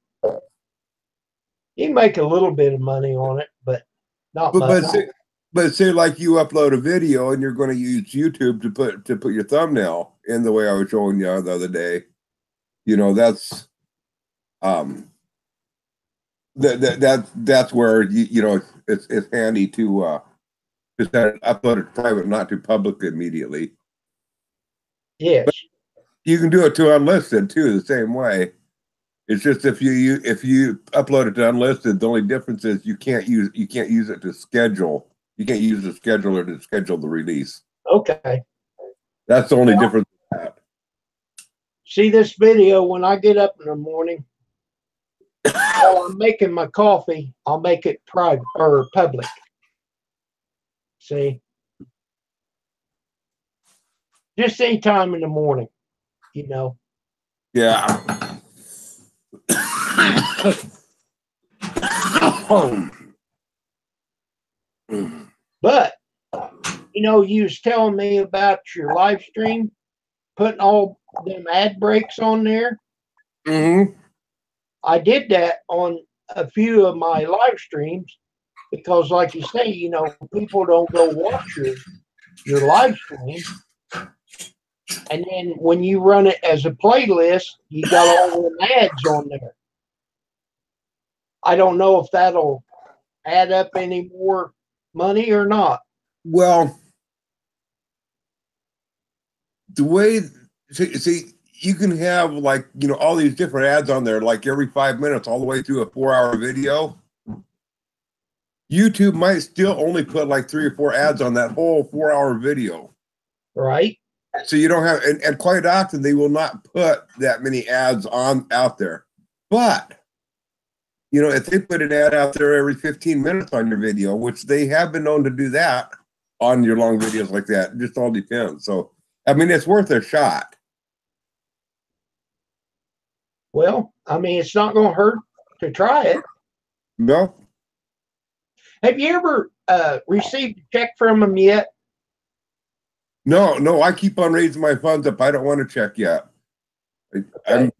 A: You can make a little bit of money on it, but not
B: But
A: much.
B: say like you upload a video and you're going to use YouTube to put your thumbnail in the way I was showing you the other day. You know, that's that's where you know it's handy to just upload it private, not to public immediately.
A: Yes.
B: But you can do it to unlisted too, the same way. It's just if you upload it to unlisted, the only difference is you can't use it to schedule. You can't use the scheduler to schedule the release.
A: Okay.
B: That's the only difference.
A: See this video when I get up in the morning. While I'm making my coffee, I'll make it private or public. See, just any time in the morning, you know.
B: Yeah.
A: But you know, you was telling me about your live stream, putting all them ad breaks on there.
B: Mm-hmm.
A: I did that on a few of my live streams because, like you say, you know, people don't go watch your live stream. And then when you run it as a playlist, you got all the ads on there. I don't know if that'll add up any more money or not.
B: Well, the way see you can have like all these different ads on there, like every 5 minutes, all the way through a 4-hour video. YouTube might still only put like 3 or 4 ads on that whole 4-hour video.
A: Right.
B: So you don't have, and quite often they will not put that many ads out there. But if they put an ad out there every 15 minutes on your video, which they have been known to do that on your long videos like that, it just all depends. So I mean, it's worth a shot.
A: Well, I mean, it's not going to hurt to try it.
B: No.
A: Have you ever received a check from them yet?
B: No, I keep on raising my funds up. I don't want to check yet. Okay.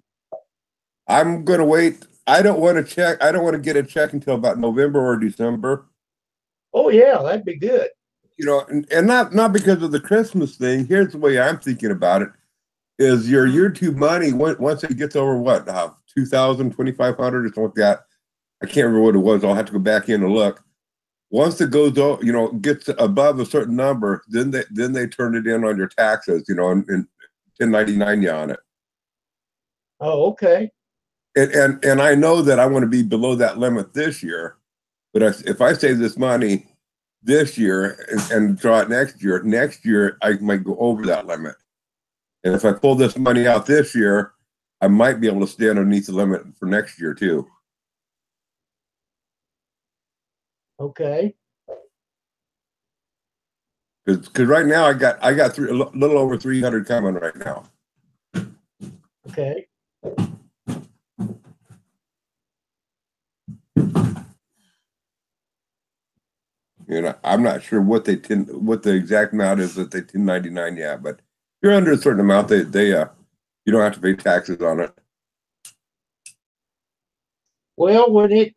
B: I'm going to wait. I don't want to check. I don't want to get a check until about November or December.
A: Oh yeah, that'd be good.
B: And not because of the Christmas thing. Here's the way I'm thinking about it: is your YouTube money once it gets over what 2,000, 2,500 or something like that. I can't remember what it was. I'll have to go back in and look. Once it goes, gets above a certain number, then they turn it in on your taxes, and 1099 you on it.
A: Oh, okay.
B: And I know that I want to be below that limit this year, but if I save this money this year and draw it next year I might go over that limit. And if I pull this money out this year, I might be able to stay underneath the limit for next year too.
A: Okay.
B: Because right now I got a little over 300 coming right now.
A: Okay.
B: I'm not sure what the exact amount is that they 1099 yet, but if you're under a certain amount, they you don't have to pay taxes on it.
A: Well, when it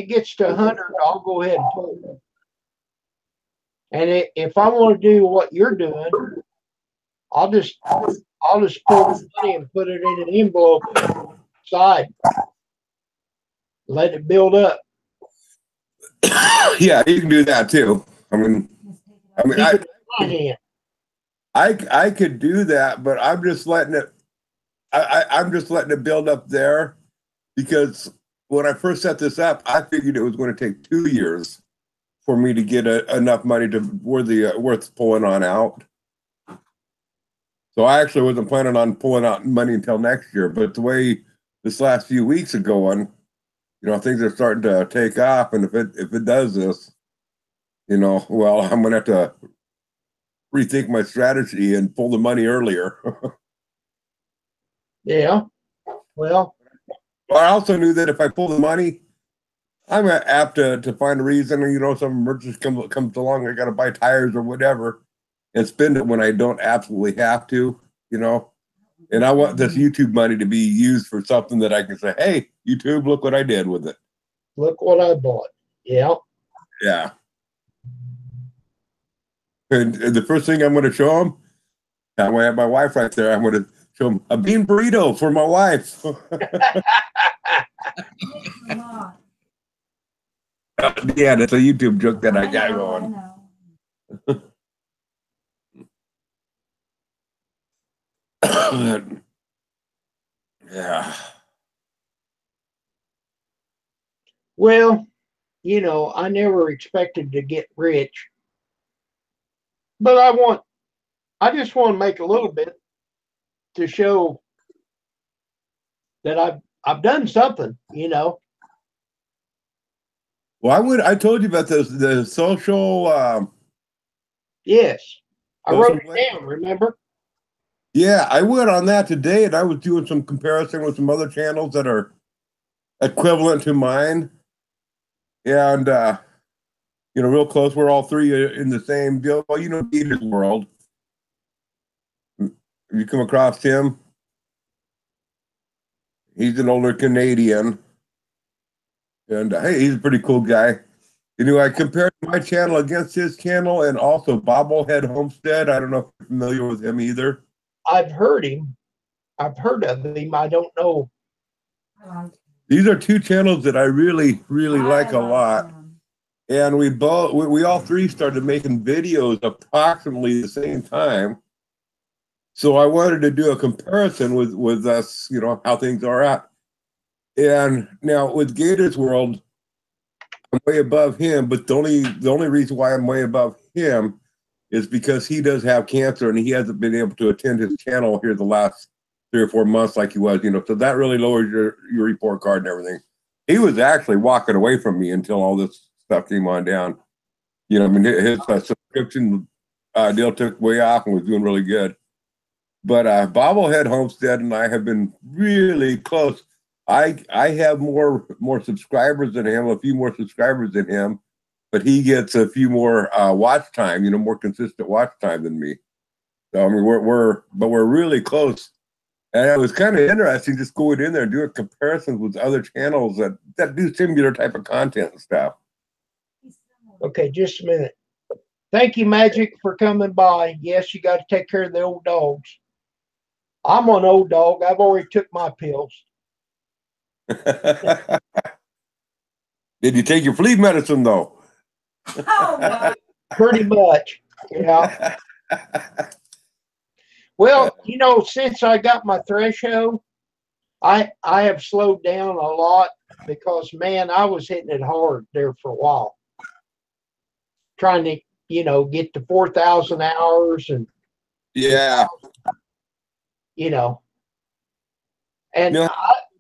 A: gets to 100, I'll go ahead and pull it. And if I want to do what you're doing, I'll just pull the money and put it in an envelope side. Let it build up.
B: Yeah, you can do that too. I could do that, but I'm just letting it. I'm just letting it build up there, because when I first set this up, I figured it was going to take 2 years for me to get enough money to worth pulling on out. So I actually wasn't planning on pulling out money until next year. But the way this last few weeks are going, things are starting to take off, and if it does this, well, I'm gonna have to rethink my strategy and pull the money earlier.
A: Yeah. Well,
B: I also knew that if I pull the money, I'm apt to find a reason. Some emergency comes along. I got to buy tires or whatever, and spend it when I don't absolutely have to. And I want this YouTube money to be used for something that I can say, "Hey, YouTube, look what I did with it."
A: look what I bought. Yeah.
B: Yeah. And the first thing I'm going to show them, I'm going to have my wife right there. I'm going to show them a bean burrito for my wife. Yeah, that's a YouTube joke that I got going. Yeah.
A: Well, I never expected to get rich, but I just want to make a little bit to show that I've done something.
B: Well, I told you about the social.
A: Yes. I wrote
B: Social
A: it down, remember?
B: Yeah, I went on that today, and I was doing some comparison with some other channels that are equivalent to mine, and real close. We're all three in the same deal. Well, Peter's World. Have you come across him? He's an older Canadian, and hey, he's a pretty cool guy. I compared my channel against his channel, and also Bobblehead Homestead. I don't know if you're familiar with him either.
A: I've heard him. I've heard of him. I don't know.
B: These are two channels that I really, really like a lot. And we all three started making videos approximately the same time. So I wanted to do a comparison with us, how things are at. And now with Gator's World, I'm way above him, but the only reason why I'm way above him is because he does have cancer and he hasn't been able to attend his channel here the last 3 or 4 months like he was, so that really lowers your report card and everything. He was actually walking away from me until all this stuff came on down. His subscription deal took way off and was doing really good. But Bobblehead Homestead and I have been really close. I have more subscribers than him, a few more subscribers than him, but he gets a few more watch time, more consistent watch time than me. So I mean, we're really close. And it was kind of interesting just going in there and doing comparisons with other channels that do similar type of content and stuff.
A: Okay, just a minute. Thank you, Magic, for coming by. Yes, you got to take care of the old dogs. I'm an old dog. I've already took my pills.
B: Did you take your flea medicine though?
A: Oh, pretty much. Yeah. Well, since I got my threshold, I have slowed down a lot because, man, I was hitting it hard there for a while, trying to get to 4,000 hours and
B: yeah,
A: and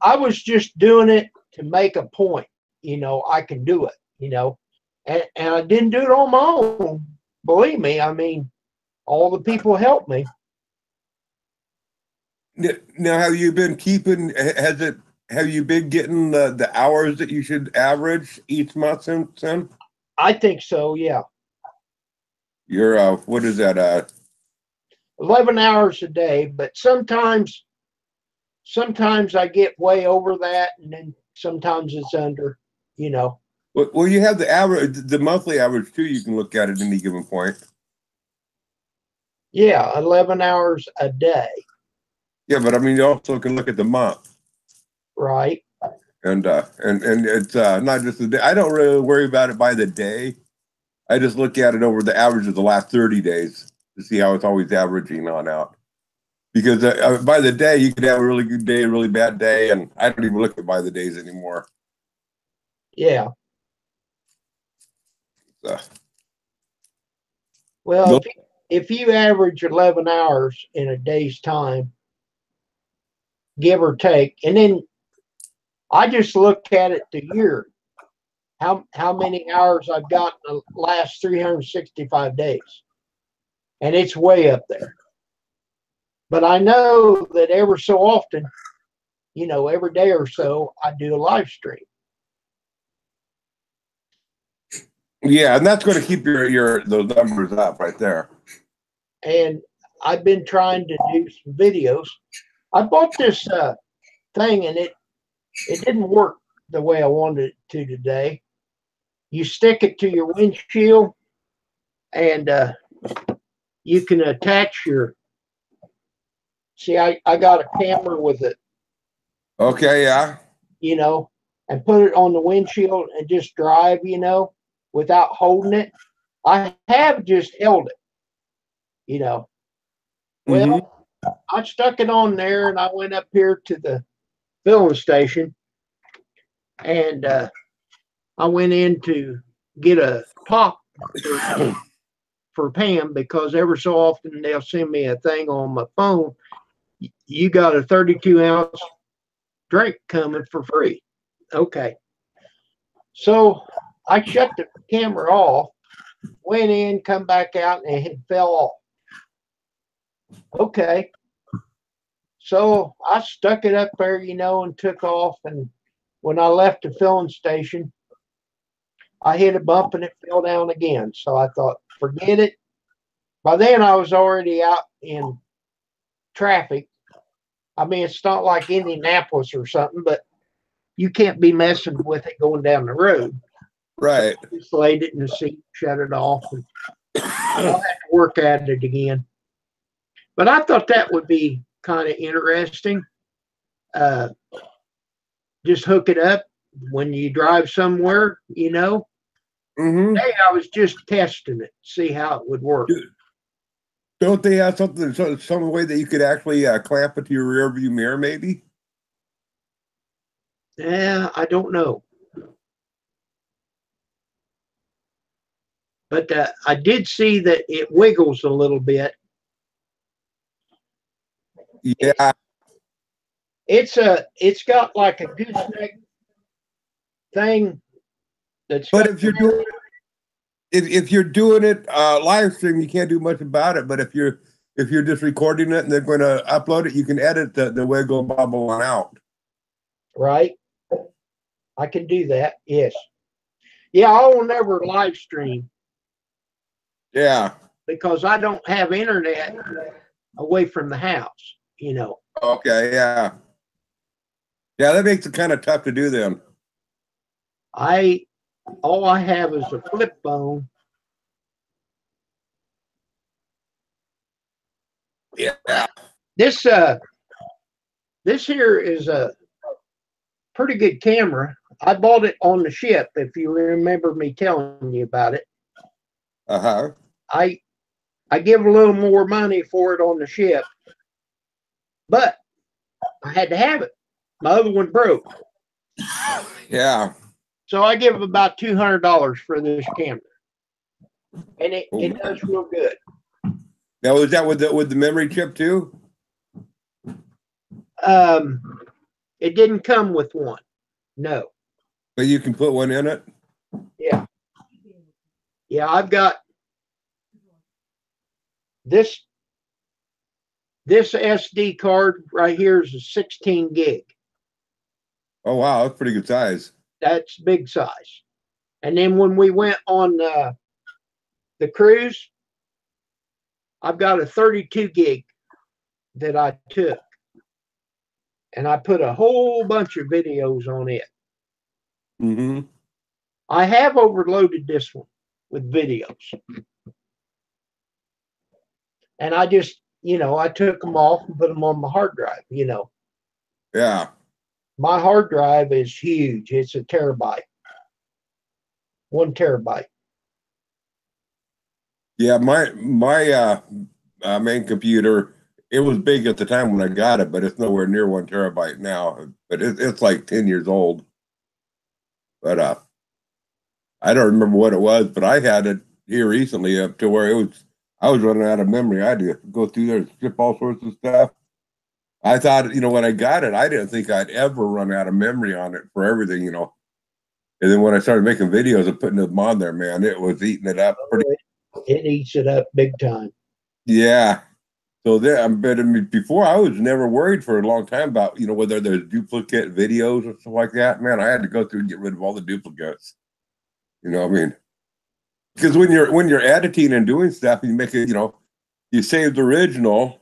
A: I was just doing it to make a point. I can do it. And I didn't do it on my own. Believe me, I mean, all the people helped me.
B: Now, have you been keeping? Have you been getting the hours that you should average each month since then?
A: I think so. Yeah.
B: You're what is that?
A: 11 hours a day, but sometimes I get way over that, and then sometimes it's under.
B: Well, you have the average, the monthly average too. You can look at it at any given point.
A: Yeah, 11 hours a day.
B: Yeah, but I mean, you also can look at the month.
A: Right.
B: And it's not just the day. I don't really worry about it by the day. I just look at it over the average of the last 30 days to see how it's always averaging on out. Because by the day, you could have a really good day, a really bad day, and I don't even look at by the days anymore.
A: Yeah.
B: So.
A: Well,
B: Nope.
A: if you average 11 hours in a day's time, give or take, and then I just look at it the year, how many hours I've got in the last 365 days, and it's way up there. But I know that ever so often, every day or so, I do a live stream.
B: Yeah, and that's going to keep your those numbers up right there.
A: And I've been trying to do some videos. I bought this thing, and it didn't work the way I wanted it to today. You stick it to your windshield, and you can attach your. See, I got a camera with it,
B: Okay, yeah.
A: And put it on the windshield and just drive, without holding it. I have just held it.
B: Mm-hmm.
A: Well, I stuck it on there, and I went up here to the filling station, and I went in to get a top for Pam, because ever so often they'll send me a thing on my phone. You got a 32-ounce drink coming for free. Okay. So I shut the camera off, went in, come back out, and it fell off. Okay. So I stuck it up there, and took off. And when I left the filling station, I hit a bump and it fell down again. So I thought, forget it. By then I was already out in traffic. I mean, it's not like Indianapolis or something, but you can't be messing with it going down the road.
B: Right.
A: So I just laid it in the seat, shut it off, and I'll have to work at it again. But I thought that would be kind of interesting. Just hook it up when you drive somewhere,
B: Mm-hmm.
A: Hey, I was just testing it, see how it would work.
B: Don't they have some way that you could actually clamp it to your rear view mirror, maybe?
A: Yeah, I don't know. But I did see that it wiggles a little bit.
B: Yeah.
A: It's got like a gooseneck thing that's.
B: But if you're doing it live stream, you can't do much about it. But if you're just recording it and they're going to upload it, you can edit the wiggle and bobble one out.
A: Right. I can do that. Yes. Yeah, I will never live stream.
B: Yeah.
A: Because I don't have internet away from the house,
B: Okay. Yeah. Yeah, that makes it kind of tough to do then.
A: All I have is a flip phone.
B: Yeah.
A: This here is a pretty good camera. I bought it on the ship, if you remember me telling you about it.
B: Uh-huh.
A: I give a little more money for it on the ship, but I had to have it. My other one broke.
B: Yeah.
A: So I give about $200 for this camera, and it does real good.
B: Now, was that with the memory chip too?
A: It didn't come with one. No.
B: But you can put one in it?
A: Yeah. Yeah, I've got this SD card right here is a 16 gig.
B: Oh, wow. That's pretty good size.
A: That's big size. And then when we went on the cruise, I've got a 32 gig that I took. And I put a whole bunch of videos on it.
B: Mm-hmm.
A: I have overloaded this one with videos. And I just, I took them off and put them on my hard drive,
B: Yeah.
A: My hard drive is huge. It's a terabyte. 1 terabyte.
B: Yeah, my main computer, it was big at the time when I got it, but it's nowhere near 1 terabyte now. But it's like 10 years old. But I don't remember what it was, but I had it here recently up to where I was running out of memory. I had to go through there and strip all sorts of stuff. I thought, when I got it, I didn't think I'd ever run out of memory on it for everything. And then when I started making videos and putting them on there, man, it was eating it up pretty.
A: It eats it up big time.
B: Yeah. So there, but I mean, before I was never worried for a long time about, whether there's duplicate videos or stuff like that. Man, I had to go through and get rid of all the duplicates. I mean, because when you're editing and doing stuff, and you make it, you save the original,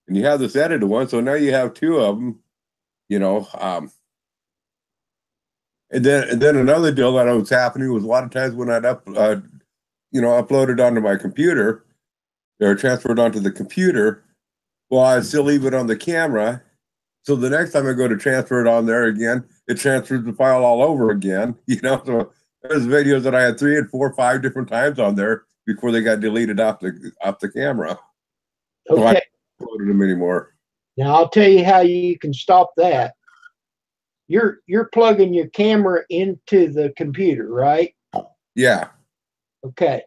B: and you have this edited one, so now you have two of them. You know, and then another deal that was happening was a lot of times when I'd uploaded onto my computer or transferred onto the computer, well, I'd still leave it on the camera. So the next time I go to transfer it on there again, it transfers the file all over again. So there's videos that I had 3 and 4, 5 different times on there before they got deleted off the camera. So I
A: Okay.
B: don't upload them anymore.
A: Now I'll tell you how you can stop that. You're plugging your camera into the computer, right?
B: Yeah.
A: Okay.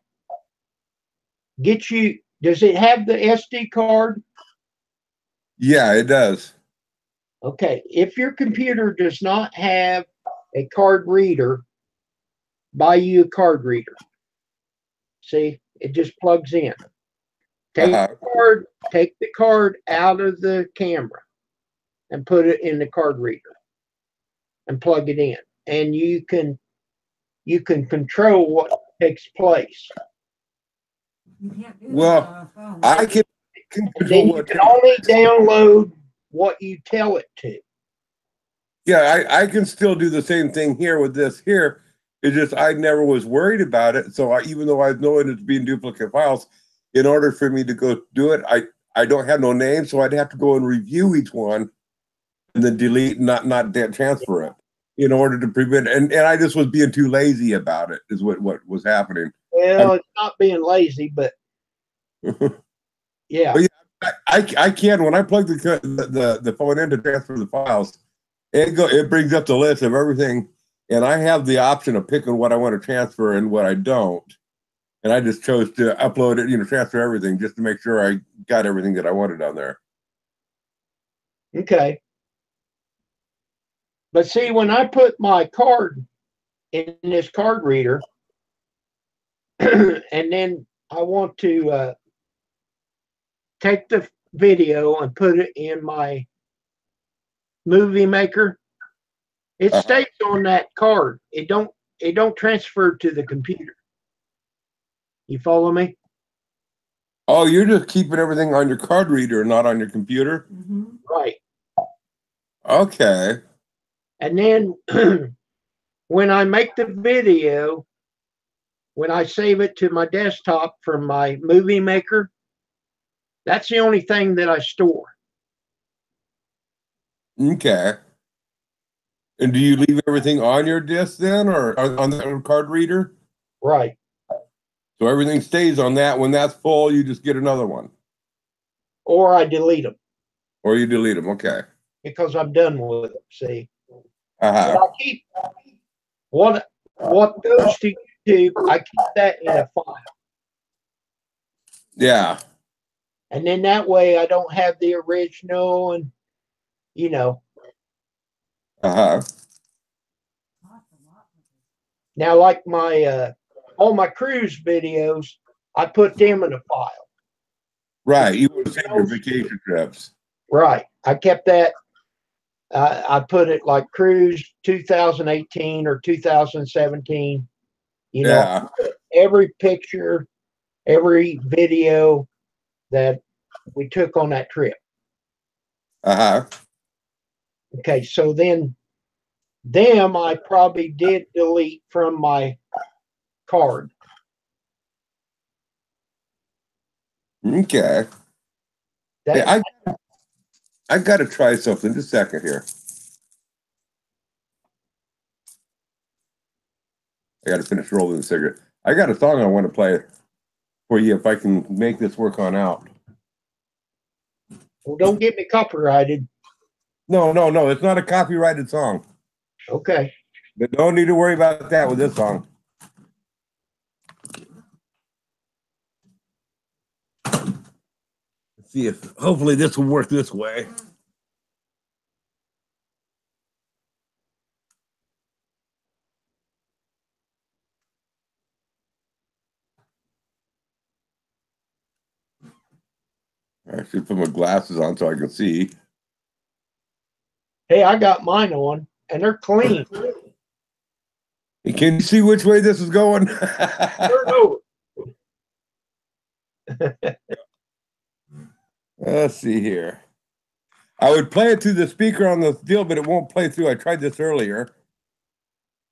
A: Does it have the SD card?
B: Yeah, it does.
A: Okay. If your computer does not have a card reader, buy you a card reader. See, it just plugs in. Take the card out of the camera and put it in the card reader and plug it in. And you can control what takes place.
B: Well, I can
A: And then you can only download what you tell it to.
B: Yeah, I can still do the same thing here with this here. It's just I never was worried about it. So even though I know it's being duplicate files, in order for me to go do it, I don't have no name, so I'd have to go and review each one and then delete, not transfer it in order to prevent. And I just was being too lazy about it. Is what was happening.
A: Well, it's not being lazy, but yeah.
B: But yeah, I can when I plug the phone in to transfer the files. It brings up the list of everything, and I have the option of picking what I want to transfer and what I don't. And I just chose to upload it, transfer everything just to make sure I got everything that I wanted on there.
A: Okay. But see, when I put my card in this card reader, and then I want to take the video and put it in my movie maker, it stays on that card. It don't transfer to the computer. You follow me?
B: Oh, you're just keeping everything on your card reader, not on your computer?
A: Mm-hmm. Right.
B: Okay.
A: And then when I make the video, when I save it to my desktop from my movie maker, that's the only thing that I store.
B: Okay. And do you leave everything on your disk then, or on the card reader?
A: Right.
B: So everything stays on that. When that's full, you just get another one.
A: Or I delete them.
B: Or you delete them. Okay.
A: Because I'm done with them. See.
B: Uh-huh.
A: But I keep what goes to YouTube. I keep that in a file.
B: Yeah.
A: And then that way I don't have the original and
B: Uh-huh.
A: Now like my all my cruise videos, I put them in a file.
B: Right. You want to save your vacation trips.
A: Right. I kept that. I put it like cruise 2018 or 2017.
B: Yeah.
A: Every picture, every video that we took on that trip.
B: Uh-huh.
A: Okay, so then them I probably did delete from my card.
B: Okay. Hey, I got to try something. Just a second here. I got to finish rolling the cigarette. I got a song I want to play for you if I can make this work on out.
A: Well, don't get me copyrighted.
B: No. It's not a copyrighted song.
A: Okay.
B: But don't need to worry about that with this song. Let's see if hopefully this will work this way. I should put my glasses on so I can see.
A: Hey, I got mine on, and they're clean.
B: Hey, can you see which way this is going?
A: Turn over.
B: Let's see here. I would play it through the speaker on the deal, but it won't play through. I tried this earlier.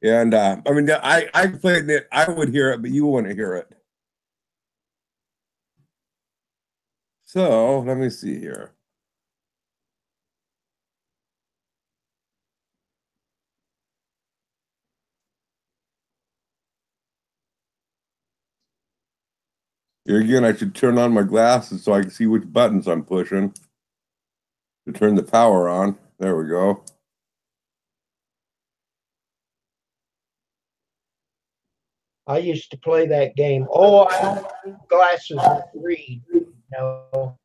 B: And I mean, I played it, I would hear it, but you wouldn't hear it. So let me see here. Here again, I should turn on my glasses so I can see which buttons I'm pushing to turn the power on. There we go.
A: I used to play that game. Oh, I don't need glasses to read. No.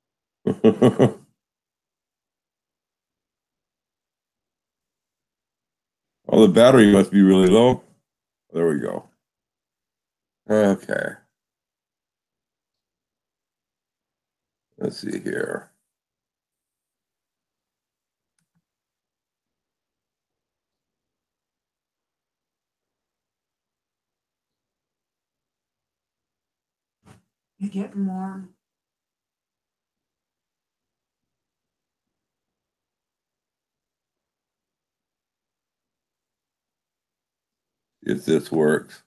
B: Oh, the battery must be really low. There we go. Okay. Let's see here.
C: You getting warm?
B: If this works.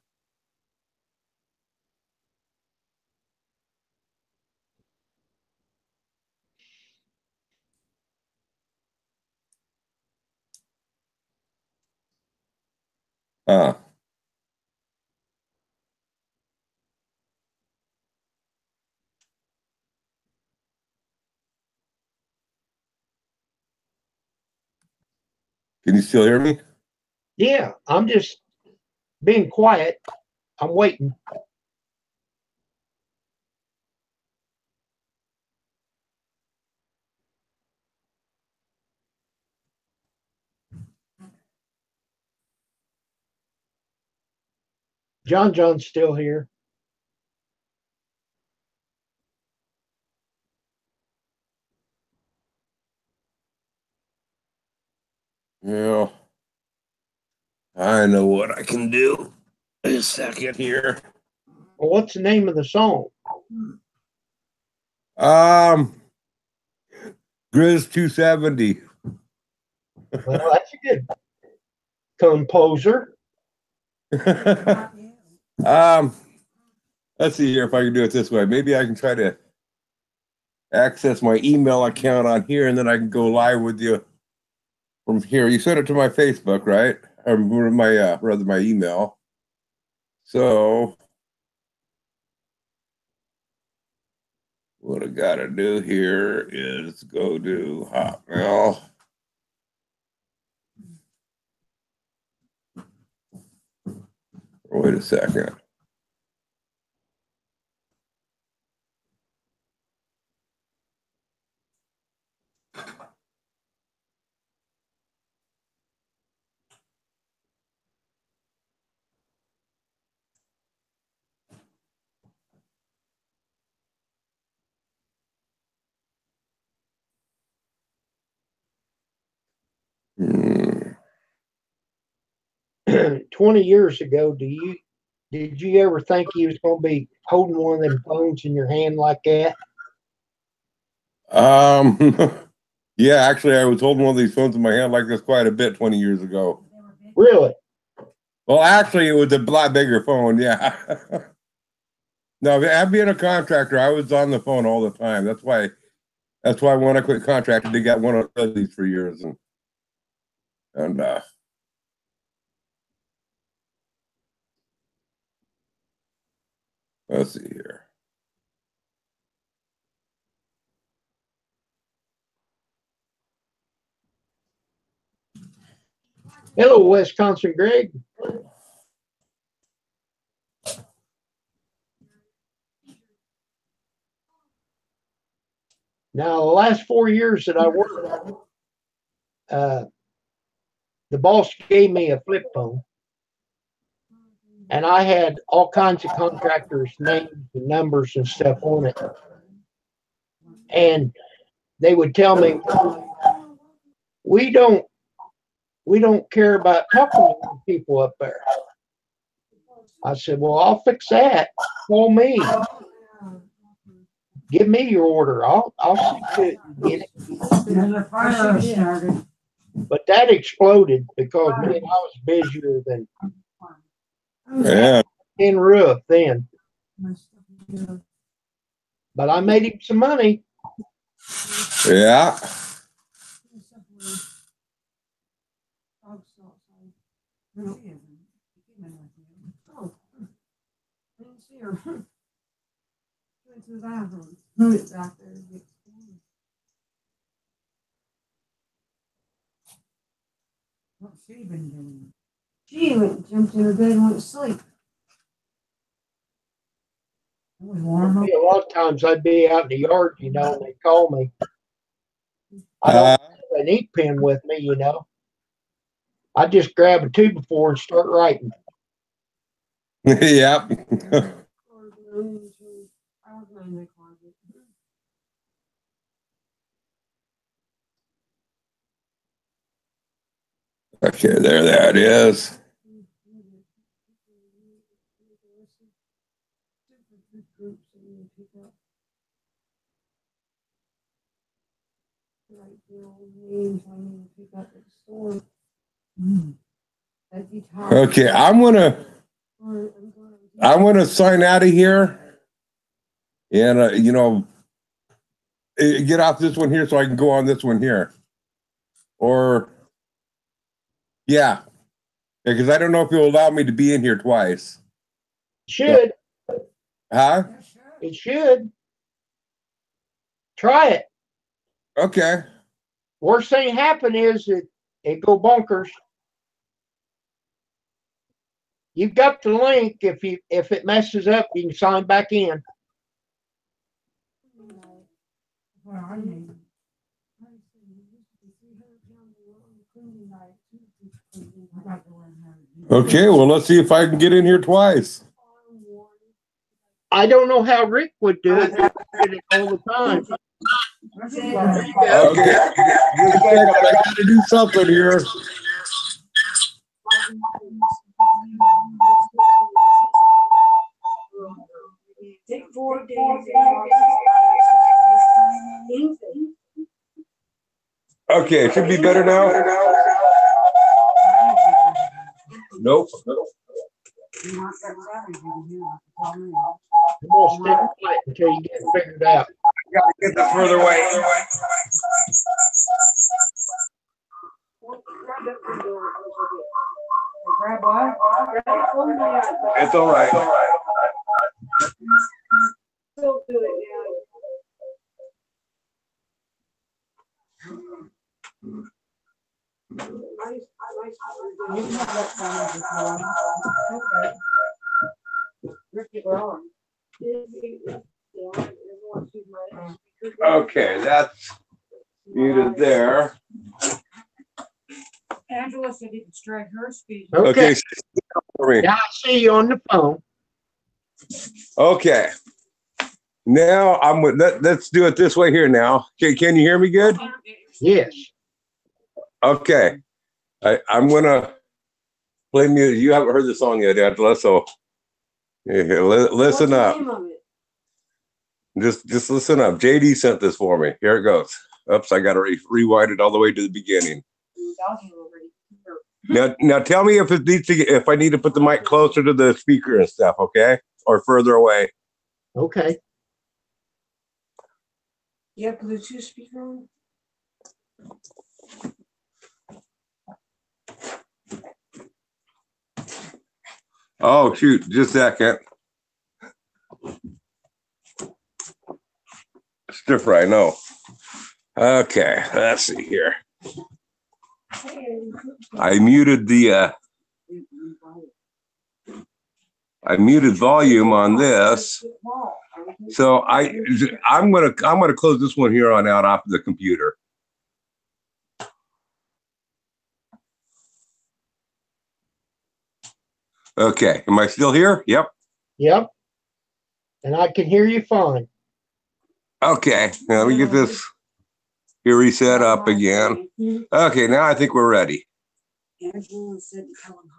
B: Ah. Can you still hear me?
A: Yeah, I'm just being quiet. I'm waiting. John's still here.
B: Yeah. I know what I can do. A second here.
A: Well, what's the name of the song?
B: Grizz 270.
A: Well, that's a good composer.
B: Let's see here if I can do it this way. Maybe I can try to access my email account on here and then I can go live with you from here. You sent it to my Facebook, right? Or my rather my email. So what I gotta do here is go to Hotmail. Wait a second. Hmm.
A: 20 years ago, did you ever think you was going to be holding one of them phones in your hand like that?
B: Um, yeah, actually, I was holding one of these phones in my hand like this quite a bit 20 years ago.
A: Really?
B: Well, actually, it was a lot bigger phone. Yeah. No, being a contractor, I was on the phone all the time. That's why. That's why when I quit contracting, they got one of these for years, and let's see here.
A: Hello, Wisconsin Greg. Now, the last 4 years that I worked, the boss gave me a flip phone, and I had all kinds of contractors' names and numbers and stuff on it. And they would tell me, we don't care about talking to people up there. I said, well, I'll fix that. Call me. Give me your order. I'll see to it and get it.
C: And the fire started.
A: But that exploded because man, I was busier than
B: Yeah.
A: tin roof then. But I made him some money.
B: Yeah.
C: What's she been doing? She jumped in her bed and went to sleep. It was warm.
A: A lot of times I'd be out in the yard, and they'd call me. I don't have an ink pen with me, I just grab a 2x4 and start writing.
B: Yep. Okay, there that is. Okay, I'm gonna sign out of here, and get off this one here so I can go on this one here, or yeah, because I don't know if you'll allow me to be in here twice.
A: Should.
B: Huh?
A: It should. Try it.
B: Okay.
A: Worst thing happen is it go bonkers. You've got the link. If it messes up, you can sign back in.
B: Okay, well, let's see if I can get in here twice.
A: I don't know how Rick would do it. He did it all the time.
B: Okay, I gotta do something here.
C: Take 4 days.
B: Okay, it should be better now. Nope.
A: I'm gonna stick with it until you get it figured out.
B: Gotta get that further away.
C: Grab what?
B: It's all right.
C: Still do it,
B: Okay, that's muted there.
C: Angela said he could strike her speed.
B: Okay, for me.
A: Now I see you on the phone.
B: Okay. Now let's do it this way here now. Okay, can you hear me good?
A: Yes.
B: Okay. I'm gonna play music. You haven't heard the song yet, Angela, so listen up. Just listen up. JD sent this for me. Here it goes. Oops, I gotta rewind it all the way to the beginning. Now tell me if if I need to put the mic closer to the speaker and stuff, okay? Or further away.
A: Okay.
C: You have Bluetooth speaker on?
B: Oh shoot, just a second. Stir fry, no. Okay, let's see here. I muted volume on this. So I'm gonna close this one here on out off of the computer. Okay, am I still here? Yep.
A: Yep. And I can hear you fine.
B: Okay, now let me get this here reset up again. Okay, now I think we're ready.
C: Angela said to tell him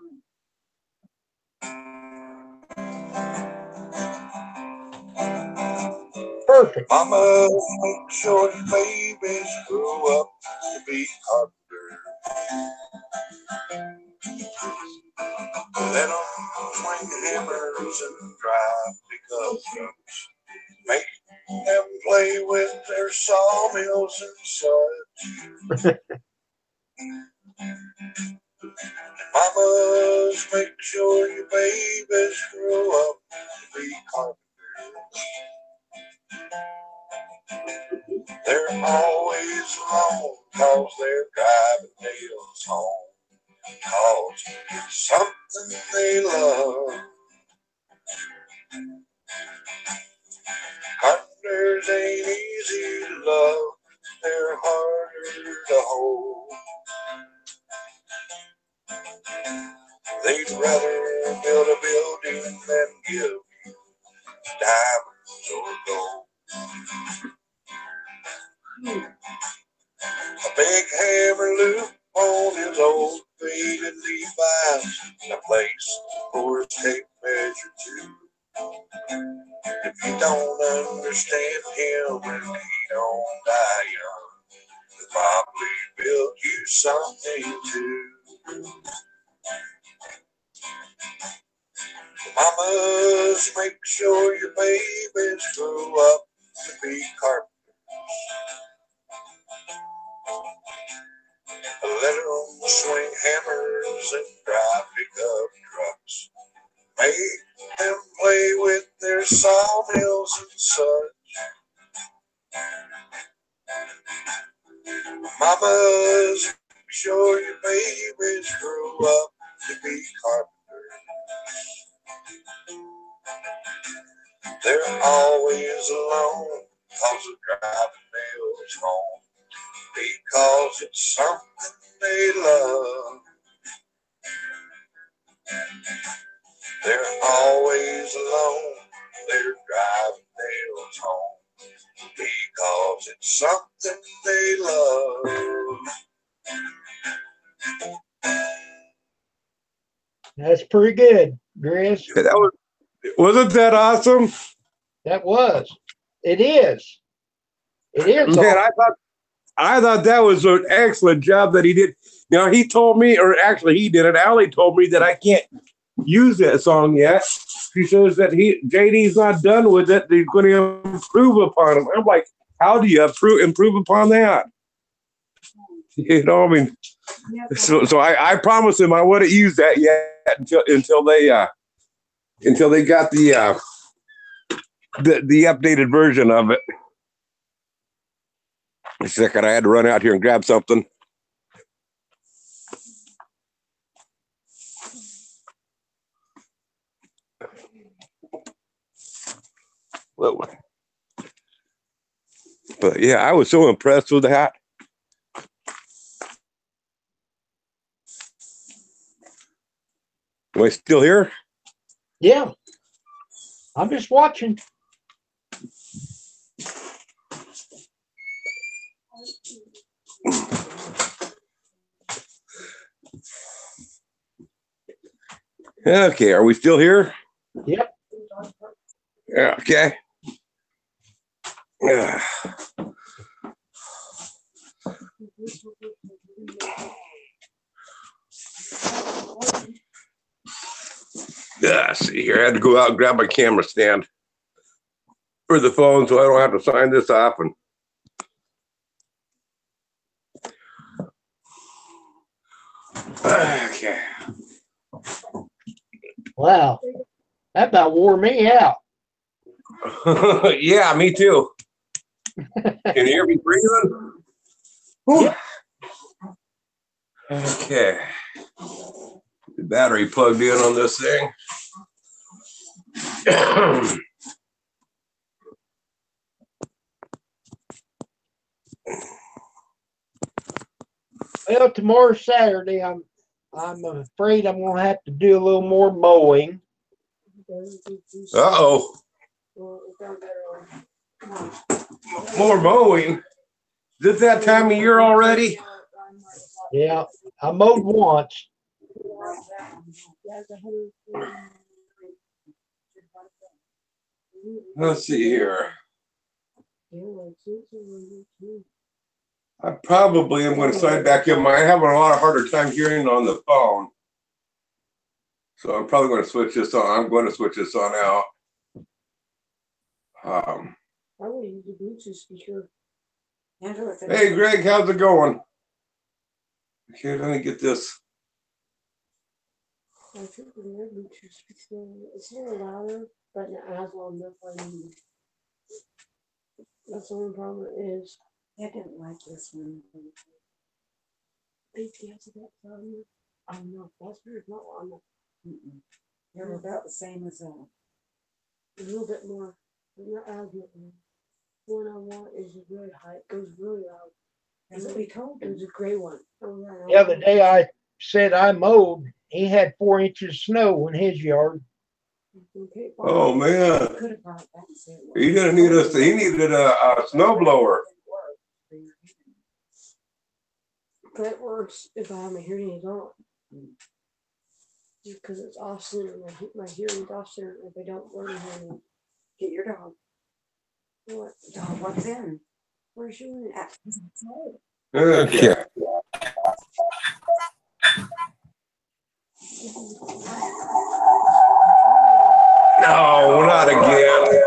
A: Perfect.
D: Mama, make sure your babies grow up to be carpenters. Let them swing hammers and drive pickup trucks. Make them play with their sawmills and such. Mamas, make sure your babies grow up to be carpenters. They're always alone cause they're driving nails home. Cause it's something they love. Carpenters ain't easy to love. They're harder to hold. They'd rather build a building than give you diamonds or gold. A big hammer loop on his old faded Levi's, and a place for his tape measure too. If you don't understand him and he don't die young, he'll probably build you something too. Mamas, make sure your babies grow up to be carpenters. Let them swing hammers and drive pickup trucks. Make them play with their sawmills and such. Mamas, make sure your babies grow up to be carpenters. They're always alone cause they're driving nails home. Because it's something they love. They're always alone. They're driving nails home. Because it's something they love.
A: That's pretty good, Chris.
B: That wasn't that awesome?
A: That was. It is. It is.
B: Man,
A: awesome.
B: I thought that was an excellent job that he did. Now he told me, or actually he did it. Allie told me that I can't use that song yet. She says that JD's not done with it. He's going to improve upon it. I'm like, how do you improve upon that? You know, I mean, so I promised him I wouldn't use that yet until they got the updated version of it. A second, I had to run out here and grab something. But yeah, I was so impressed with that. Am I still here?
A: Yeah. I'm just watching.
B: Okay, are we still here?
A: Yep.
B: Yeah, okay. Yeah. See here. I had to go out and grab my camera stand for the phone so I don't have to sign this off. And okay.
A: Wow. That about wore me out.
B: Yeah, me too. Can you hear me breathing?
A: Yep.
B: Okay. The battery plugged in on this thing.
A: Well, tomorrow's Saturday. I'm afraid I'm gonna have to do a little more mowing.
B: Uh-oh. More mowing. Is it that time of year already?
A: Yeah, I mowed once.
B: Let's see here. I probably am going to sign back in. I'm having a lot of harder time hearing on the phone. So I'm probably going to switch this on. I'm going to switch this on out.
C: I would use the Bluetooth speaker.
B: Hey, Greg, how's it going? Okay, let me get this.
C: I think the Bluetooth speaker, it's a little louder, but it has long enough I need. That's the only problem is. I didn't like this one. ATS of that value. I don't know. That's weird. Not on the. They're about the same as that. A little bit more. But not as much. The one I want is really high. It goes really loud. That's what we told him. It was a gray one. Oh,
A: Yeah, the day I said I mowed, he had 4 inches of snow in his yard.
C: Okay,
B: Oh man, he didn't need us. He needed a snow blower.
C: That works if I have my hearing aids on. Just because it's off center, my hearing's off center. If I don't wear my hearing aids, get your dog. What dog? What's in? Where's she at?
B: Okay. No, not again.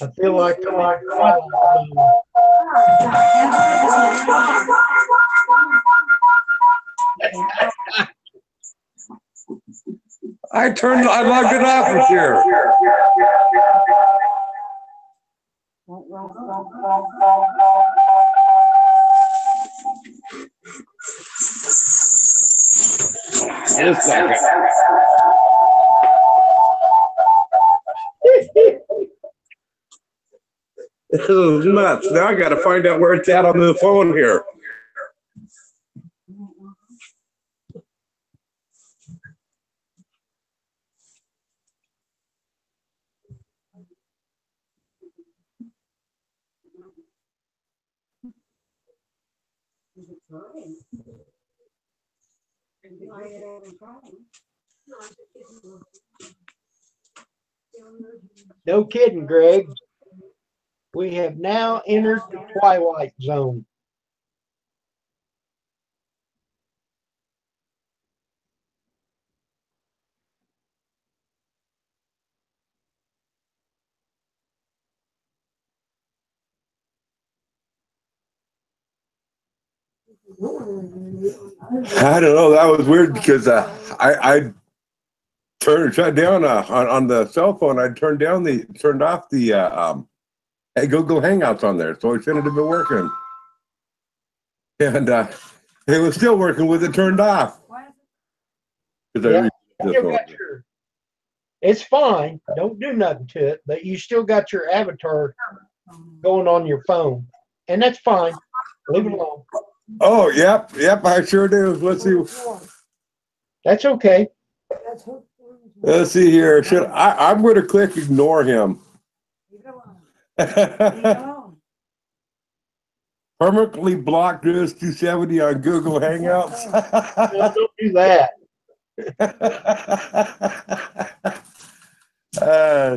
A: I feel like
B: I logged it off from here. Just a second. This is nuts. Now I got to find out where it's at on the phone here.
A: no kidding, Greg. We have now entered the twilight zone.
B: I don't know. That was weird because I shut down on the cell phone. I turned off the Google Hangouts on there, so it shouldn't have been working. And it was still working with it turned off.
A: Yeah, it's fine. Don't do nothing to it, but you still got your avatar going on your phone, and that's fine. Leave it alone.
B: Oh, yep, I sure do. Let's see.
A: That's okay.
B: Let's see here. I'm going to click ignore him. Permanently blocked this 270 on Google Hangouts.
A: No, don't do that.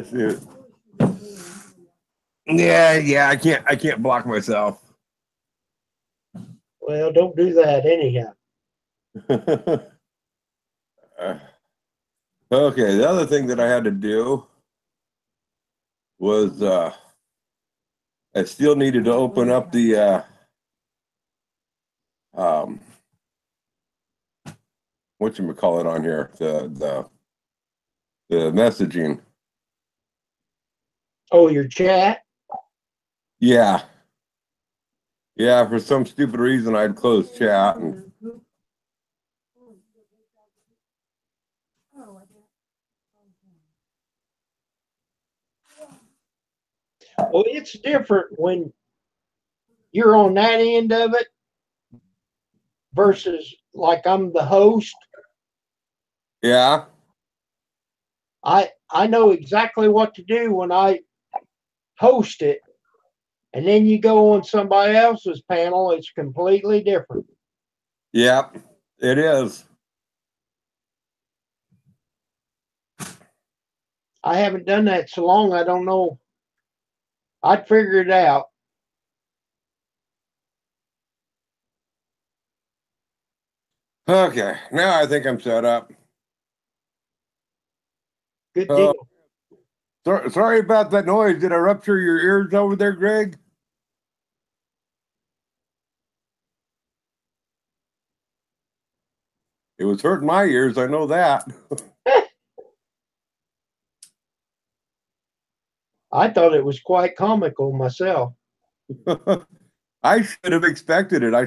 B: Shoot. Yeah, I can't block myself.
A: Well, don't do that anyhow.
B: Okay, the other thing that I had to do was I still needed to open up the whatchamacallit on here, the messaging.
A: Oh, your chat?
B: Yeah. Yeah, for some stupid reason, I'd close chat. And
A: Well, it's different when you're on that end of it versus like I'm the host.
B: yeah,
A: I know exactly what to do when I host it, and then you go on somebody else's panel, it's completely different.
B: yeah, it is.
A: I haven't done that so long, I don't know. I'd figure it out.
B: Okay, now I think I'm set up.
A: Good
B: Oh,
A: deal.
B: sorry about that noise. Did I rupture your ears over there, Greg? It was hurting my ears. I know that.
A: I thought it was quite comical myself.
B: I should have expected it. I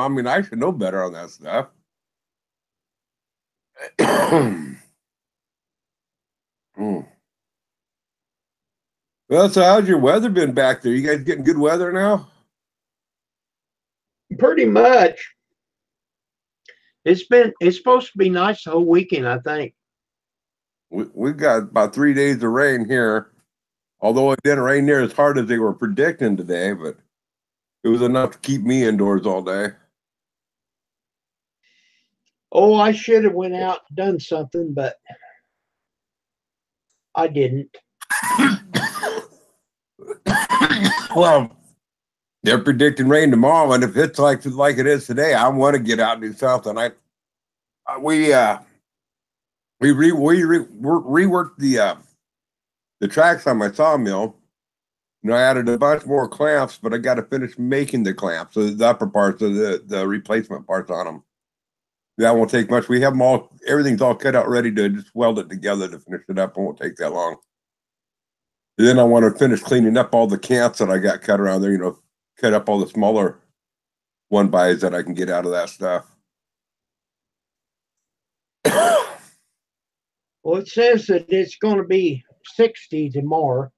B: mean, I should know better on that stuff. Hmm. Well, so how's your weather been back there? You guys getting good weather now?
A: Pretty much. It's supposed to be nice the whole weekend, I think.
B: We've got about 3 days of rain here, although it didn't rain near as hard as they were predicting today, but it was enough to keep me indoors all day.
A: Oh, I should have went out and done something, but I didn't.
B: Well, they're predicting rain tomorrow, and if it's like it is today, I want to get out and do something. We reworked the tracks on my sawmill. You know, I added a bunch more clamps, but I got to finish making the clamps, so the upper parts of the replacement parts on them. That won't take much. We have them all, everything's all cut out ready to just weld it together to finish it up. It won't take that long. And then I want to finish cleaning up all the cants that I got cut around there, you know, cut up all the smaller 1-bys that I can get out of that stuff.
A: Well, it says that it's going to be 60 tomorrow.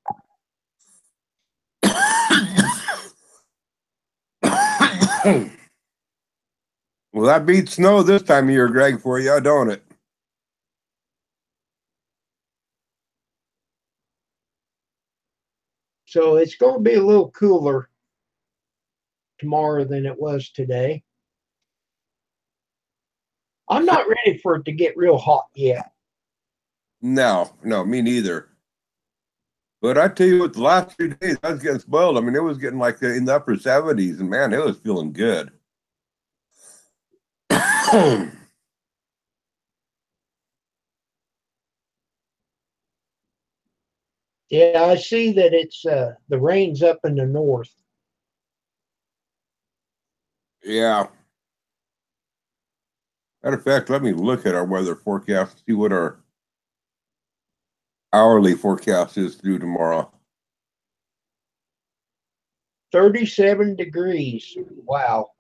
B: Well, that beats snow this time of year, Greg, for you, don't it?
A: So it's going to be a little cooler tomorrow than it was today. I'm not ready for it to get real hot yet.
B: No, me neither. But I tell you what, the last 3 days I was getting spoiled. I mean, it was getting like in the upper 70s, and man, it was feeling good.
A: Yeah, I see that it's the rain's up in the north.
B: Yeah. Matter of fact, let me look at our weather forecast and see what our hourly forecast is through tomorrow.
A: 37 degrees. Wow.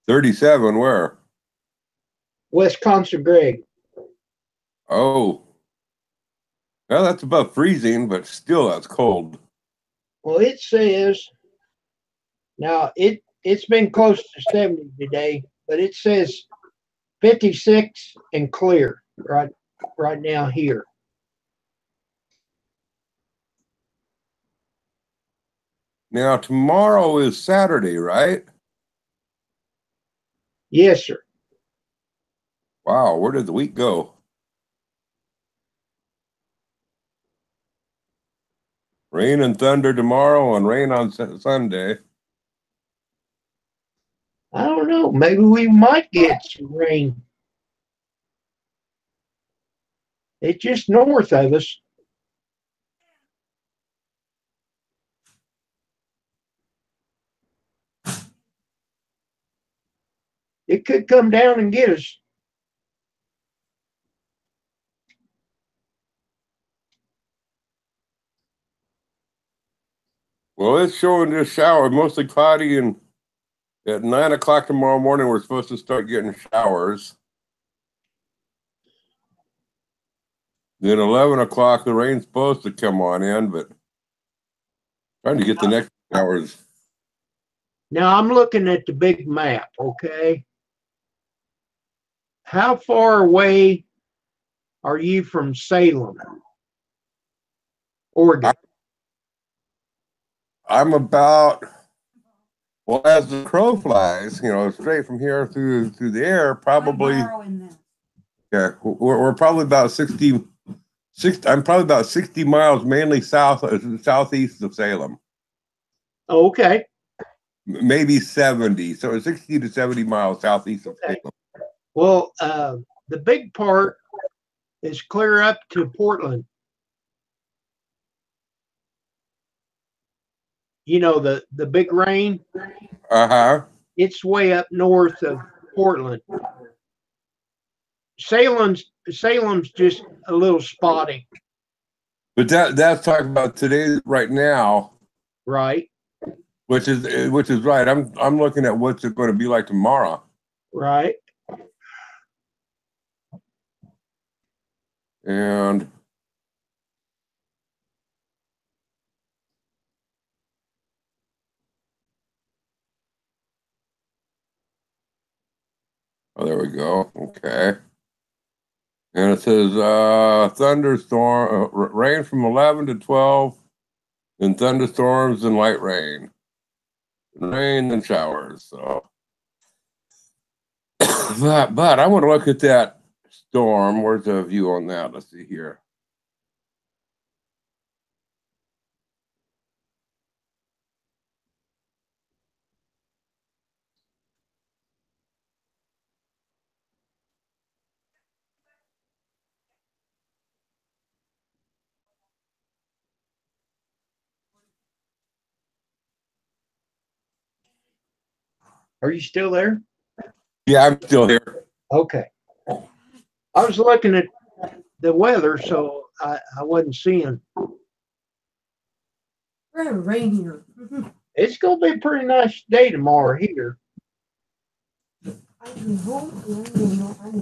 B: 37, where?
A: Wisconsin, Greg.
B: Oh. Well, that's above freezing, but still that's cold.
A: Well, it says now it's been close to 70 today, but it says 56 and clear right now here.
B: Now, tomorrow is Saturday, right?
A: Yes, sir.
B: Wow, where did the week go? Rain and thunder tomorrow and rain on Sunday.
A: I don't know. Maybe we might get some rain. It's just north of us. It could come down and get us.
B: Well, it's showing this shower, mostly cloudy, and at 9 o'clock tomorrow morning, we're supposed to start getting showers. Then 11 o'clock, the rain's supposed to come on in, but trying to get the next showers.
A: Now I'm looking at the big map, okay? How far away are you from Salem, Oregon?
B: I'm about, well, as the crow flies, straight from here through the air, probably. Yeah, we're probably about 60. I'm probably about 60 miles, mainly southeast of Salem.
A: Okay.
B: Maybe 70. So 60 to 70 miles southeast of Salem.
A: Well, the big part is clear up to Portland. You know, the big rain.
B: Uh-huh.
A: It's way up north of Portland. Salem's just a little spotty.
B: But that's talking about today, right now.
A: Right.
B: Which is right. I'm looking at what's it going to be like tomorrow.
A: Right.
B: And oh, there we go. Okay. And it says thunderstorm, rain from 11 to 12, and thunderstorms and light rain. Rain and showers. So, but I want to look at that storm. Where's the view on that? Let's see here.
A: Are you still there?
B: Yeah, I'm still here.
A: Okay. I was looking at the weather, so I wasn't seeing.
C: We're having rain here.
A: It's going to be a pretty nice day tomorrow here.
C: I can hope.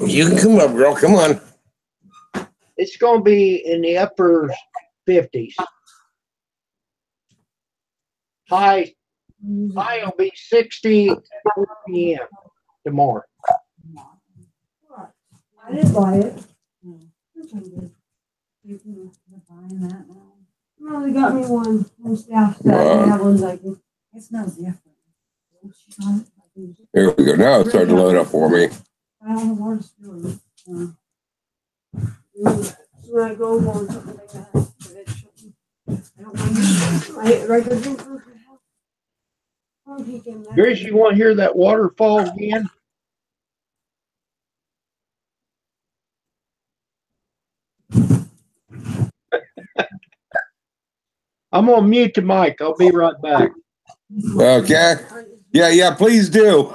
B: You can come up, girl. Come on.
A: It's going to be in the upper 50s. High will be 60 p.m. tomorrow.
C: I didn't buy it. Well, they got me one. My staff said that one's like it smells different.
B: Here we go. Now it's starting to load up for me.
C: I don't know what it's doing. When I go on something like that, I don't mind. I hit right there.
A: Grace, you want to hear that waterfall again? I'm going to mute the mic. I'll be right back.
B: Okay. Yeah, please do.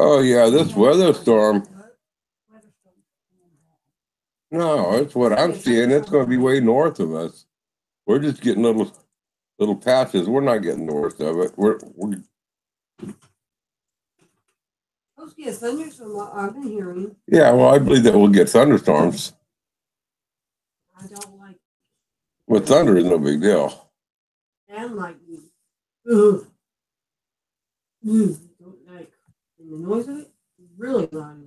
B: Oh, yeah, this weather storm. No, it's what I'm seeing. It's going to be way north of us. We're just getting little patches. We're not getting north of it. We're
C: Supposed to get thunderstorm. I've been hearing.
B: yeah. Well, I believe that we'll get thunderstorms.
C: I don't like.
B: With thunder is no big deal.
C: And lightning. Don't like. And the noise of it is really loud.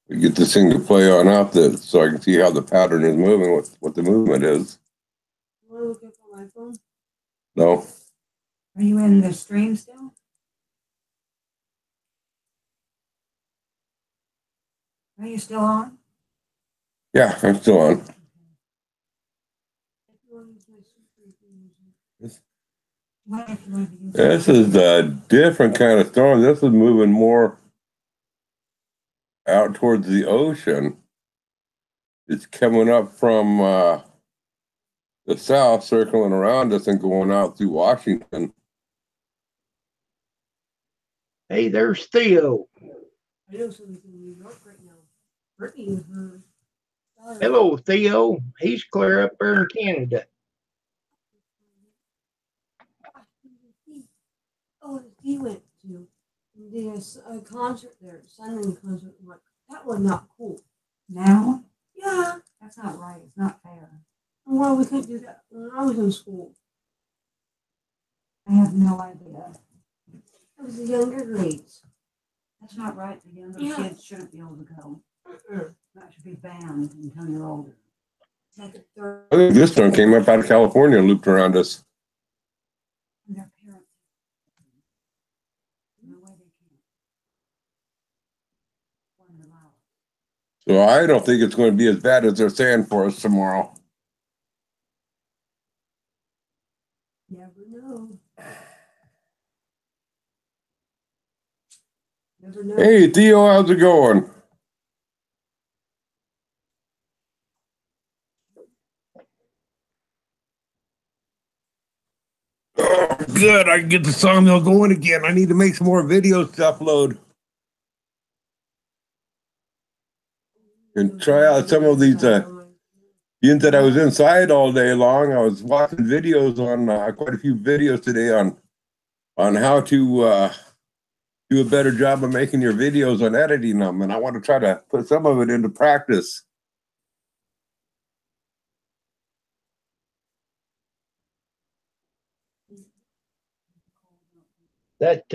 B: We get this thing to play on out that so I can see how the pattern is moving, what the movement is.
C: You want to look up on my phone?
B: No.
E: Are you in the stream still? Are you still on?
B: Yeah, I'm still on. This is a different kind of storm. This is moving more out towards the ocean. It's coming up from the south, circling around us and going out through Washington.
A: Hey, there's Theo.
C: I know somebody's in New York right now. Brittany and her daughter.
A: Hello, Theo. He's clear up there in Canada.
C: Oh, he went to a concert there, Sunday concert. I'm like, that was not cool.
E: Now?
C: Yeah.
E: That's not right. It's not fair.
C: Why we couldn't do that when I was in school?
E: I have no idea.
C: It was the younger grades.
E: That's not right. The younger
C: Yeah.
E: kids shouldn't be able to go. That should be banned until you're older.
C: It's like a third.
B: I think this one came up out of California and looped around us.
E: And their parents. No way they can. Wouldn't allow it.
B: So I don't think it's going to be as bad as they're saying for us tomorrow.
C: Never know. Never know.
B: Hey, Theo, how's it going? Oh, good. I can get the sawmill going again. I need to make some more videos to upload. And try out some of these being that I was inside all day long, I was watching videos on quite a few videos today on how to do a better job of making your videos on editing them, and I want to try to put some of it into practice.
A: That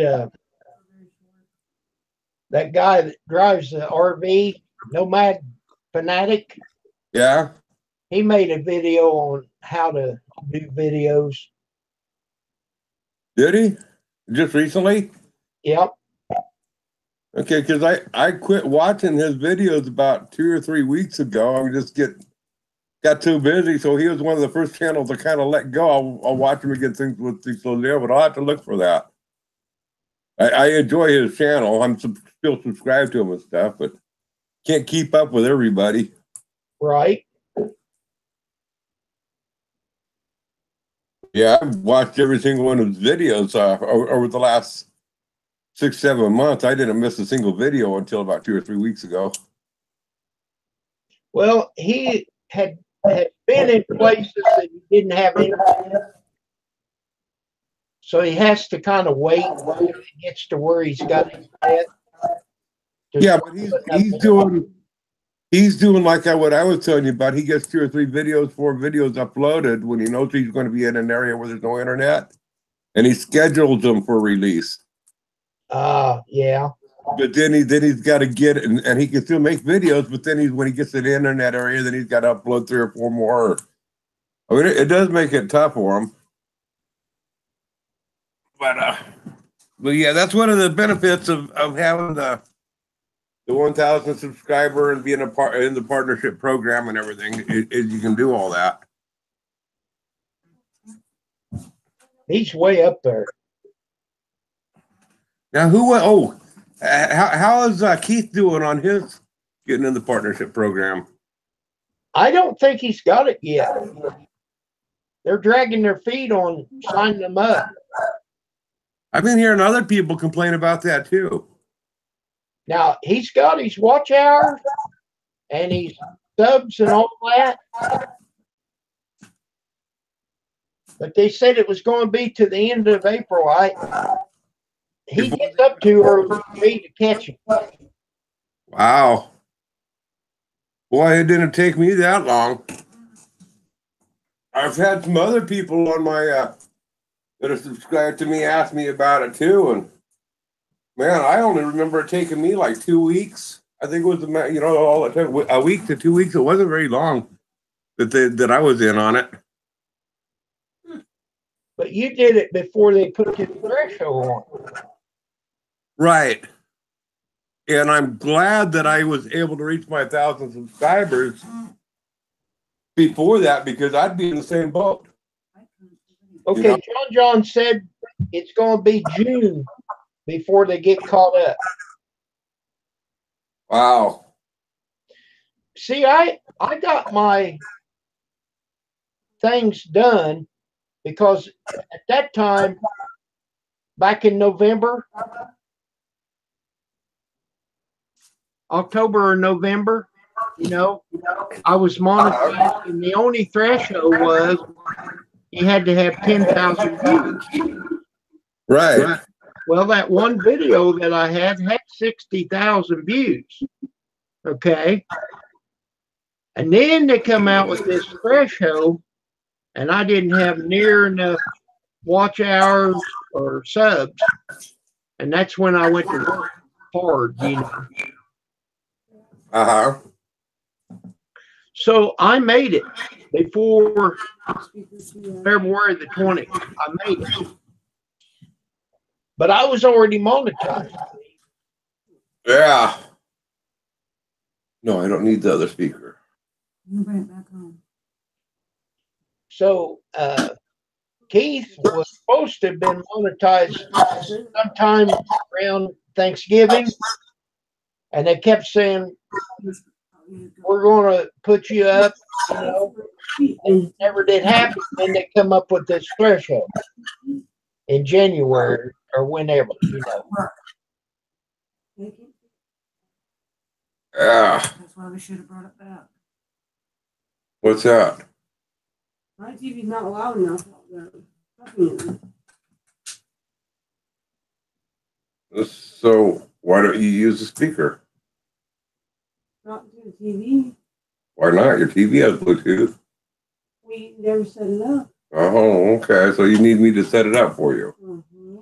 A: that guy that drives the RV, Nomad Fanatic,
B: Yeah,
A: he made a video on how to do videos.
B: did he? Just recently?
A: Yep.
B: Okay, because I quit watching his videos about 2 or 3 weeks ago. I just got too busy, so he was one of the first channels I kind of let go. I'll watch him again things with things so there, but I'll have to look for that. I enjoy his channel. I'm still subscribed to him and stuff, but can't keep up with everybody.
A: Right.
B: Yeah, I've watched every single one of his videos over the last 6-7 months. I didn't miss a single video until about 2 or 3 weeks ago.
A: Well, he had been in places that he didn't have internet. So he has to kind of wait until he gets to where he's got internet.
B: Yeah, but he's doing like what I was telling you about. He gets 2 or 3 videos, 4 videos uploaded when he knows he's going to be in an area where there's no internet, and he schedules them for release.
A: Yeah.
B: But then he's got to get it, and he can still make videos. But then when he gets to the internet area, then he's got to upload 3 or 4 more. I mean, it does make it tough for him. But yeah, that's one of the benefits of having the 1,000 subscriber and being in the partnership program and everything is you can do all that.
A: He's way up there.
B: Now, how is Keith doing on his getting in the partnership program?
A: I don't think he's got it yet. They're dragging their feet on signing them up.
B: I've been hearing other people complain about that too.
A: Now, he's got his watch hours and his subs and all that. But they said it was going to be to the end of April. He gets up too early for me to catch him.
B: Wow. Boy, it didn't take me that long. I've had some other people on my that are subscribed to me ask me about it too, and man, I only remember it taking me like 2 weeks. I think it was all it took a week to 2 weeks. It wasn't very long that I was in on it.
A: But you did it before they put the threshold on.
B: Right. And I'm glad that I was able to reach my 1,000 subscribers before that, because I'd be in the same boat.
A: Okay, John said it's going to be June before they get caught up.
B: Wow.
A: see, I got my things done because at that time, back in November, October or November, I was monetized, and the only threshold was you had to have 10,000 views.
B: Right.
A: Well, that one video that I had 60,000 views. Okay. And then they come out with this threshold, and I didn't have near enough watch hours or subs. And that's when I went to work hard.
B: Uh-huh.
A: So I made it before February the 20th. I made it. But I was already monetized.
B: Yeah. No, I don't need the other speaker.
E: You bring it back home.
A: So Keith was supposed to have been monetized sometime around Thanksgiving. And they kept saying, we're going to put you up, And it never did happen. Then they come up with this threshold in January or whenever.
B: Yeah.
E: That's why we should have brought it back.
B: What's that?
C: My TV's not loud enough.
B: So why don't you use the speaker?
C: Not to the TV.
B: Why not? Your TV has Bluetooth.
C: We never set it up.
B: Oh, okay. So you need me to set it up for you.
C: Mm-hmm.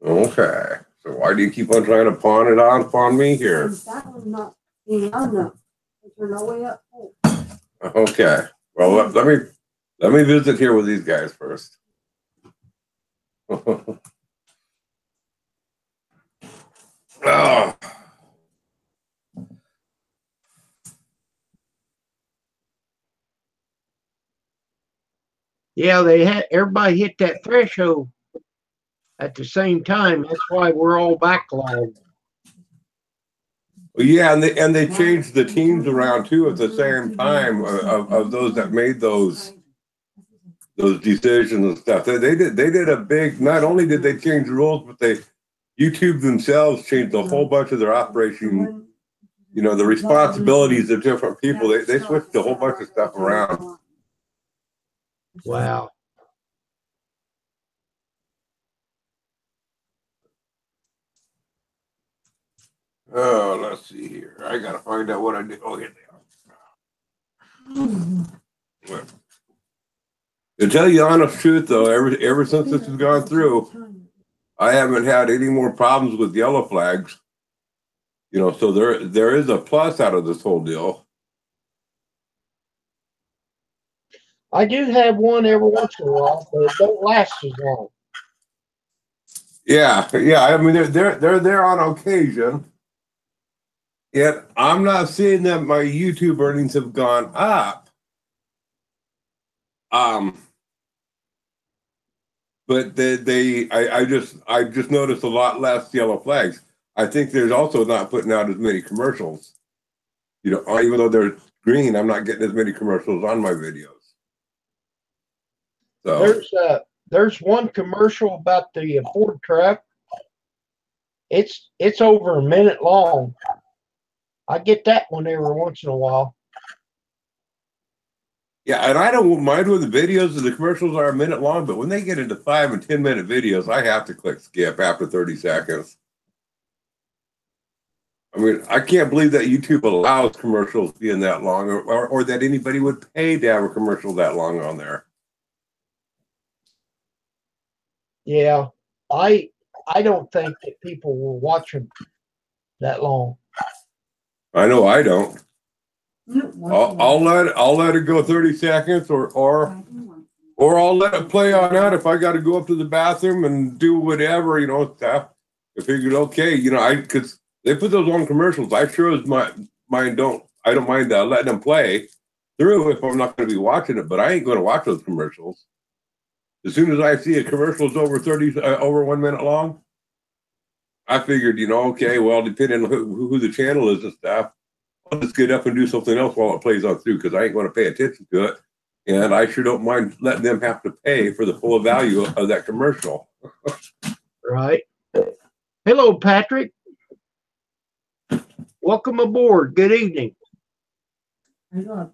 B: Okay. So why do you keep on trying to pawn it on upon me here?
C: That one's not being loud enough. Turn all the way up.
B: Okay. Well, let me visit here with these guys first. Oh.
A: Yeah, everybody hit that threshold at the same time. That's why we're all backlogged.
B: Well, yeah, and they changed the teams around too at the same time of those that made those decisions and stuff. They did a big. Not only did they change the rules, but YouTube themselves changed a whole bunch of their operation. The responsibilities of different people. They switched a whole bunch of stuff around.
A: Wow.
B: Oh, let's see here. I gotta find out what I did. Oh, here they are. To tell you the honest truth, though, ever since this has gone through, I haven't had any more problems with yellow flags. So there is a plus out of this whole deal.
A: I do have one every once in a while, but it don't last as long.
B: Yeah. I mean, they're there on occasion. Yet I'm not seeing that my YouTube earnings have gone up. But I just noticed a lot less yellow flags. I think there's also not putting out as many commercials. Even though they're green, I'm not getting as many commercials on my videos. So
A: there's one commercial about the Ford truck. It's over a minute long. I get that one every once in a while.
B: Yeah, and I don't mind when the videos and the commercials are a minute long, but when they get into 5 and 10 minute videos, I have to click skip after 30 seconds. I mean, I can't believe that YouTube allows commercials being that long, or that anybody would pay to have a commercial that long on there.
A: Yeah, I don't think that people will watch them that long.
B: I know I don't. I'll let it go 30 seconds, or I'll let it play on out if I got to go up to the bathroom and do whatever, stuff. I figured, okay, because they put those long commercials. I sure as I don't mind letting them play through if I'm not going to be watching it, but I ain't going to watch those commercials. As soon as I see a commercial is over 1 minute long, I figured, okay, well, depending on who the channel is and stuff, I'll just get up and do something else while it plays on through because I ain't going to pay attention to it. And I sure don't mind letting them have to pay for the full value of that commercial.
A: Right. Hello, Patrick. Welcome aboard. Good evening.
E: I love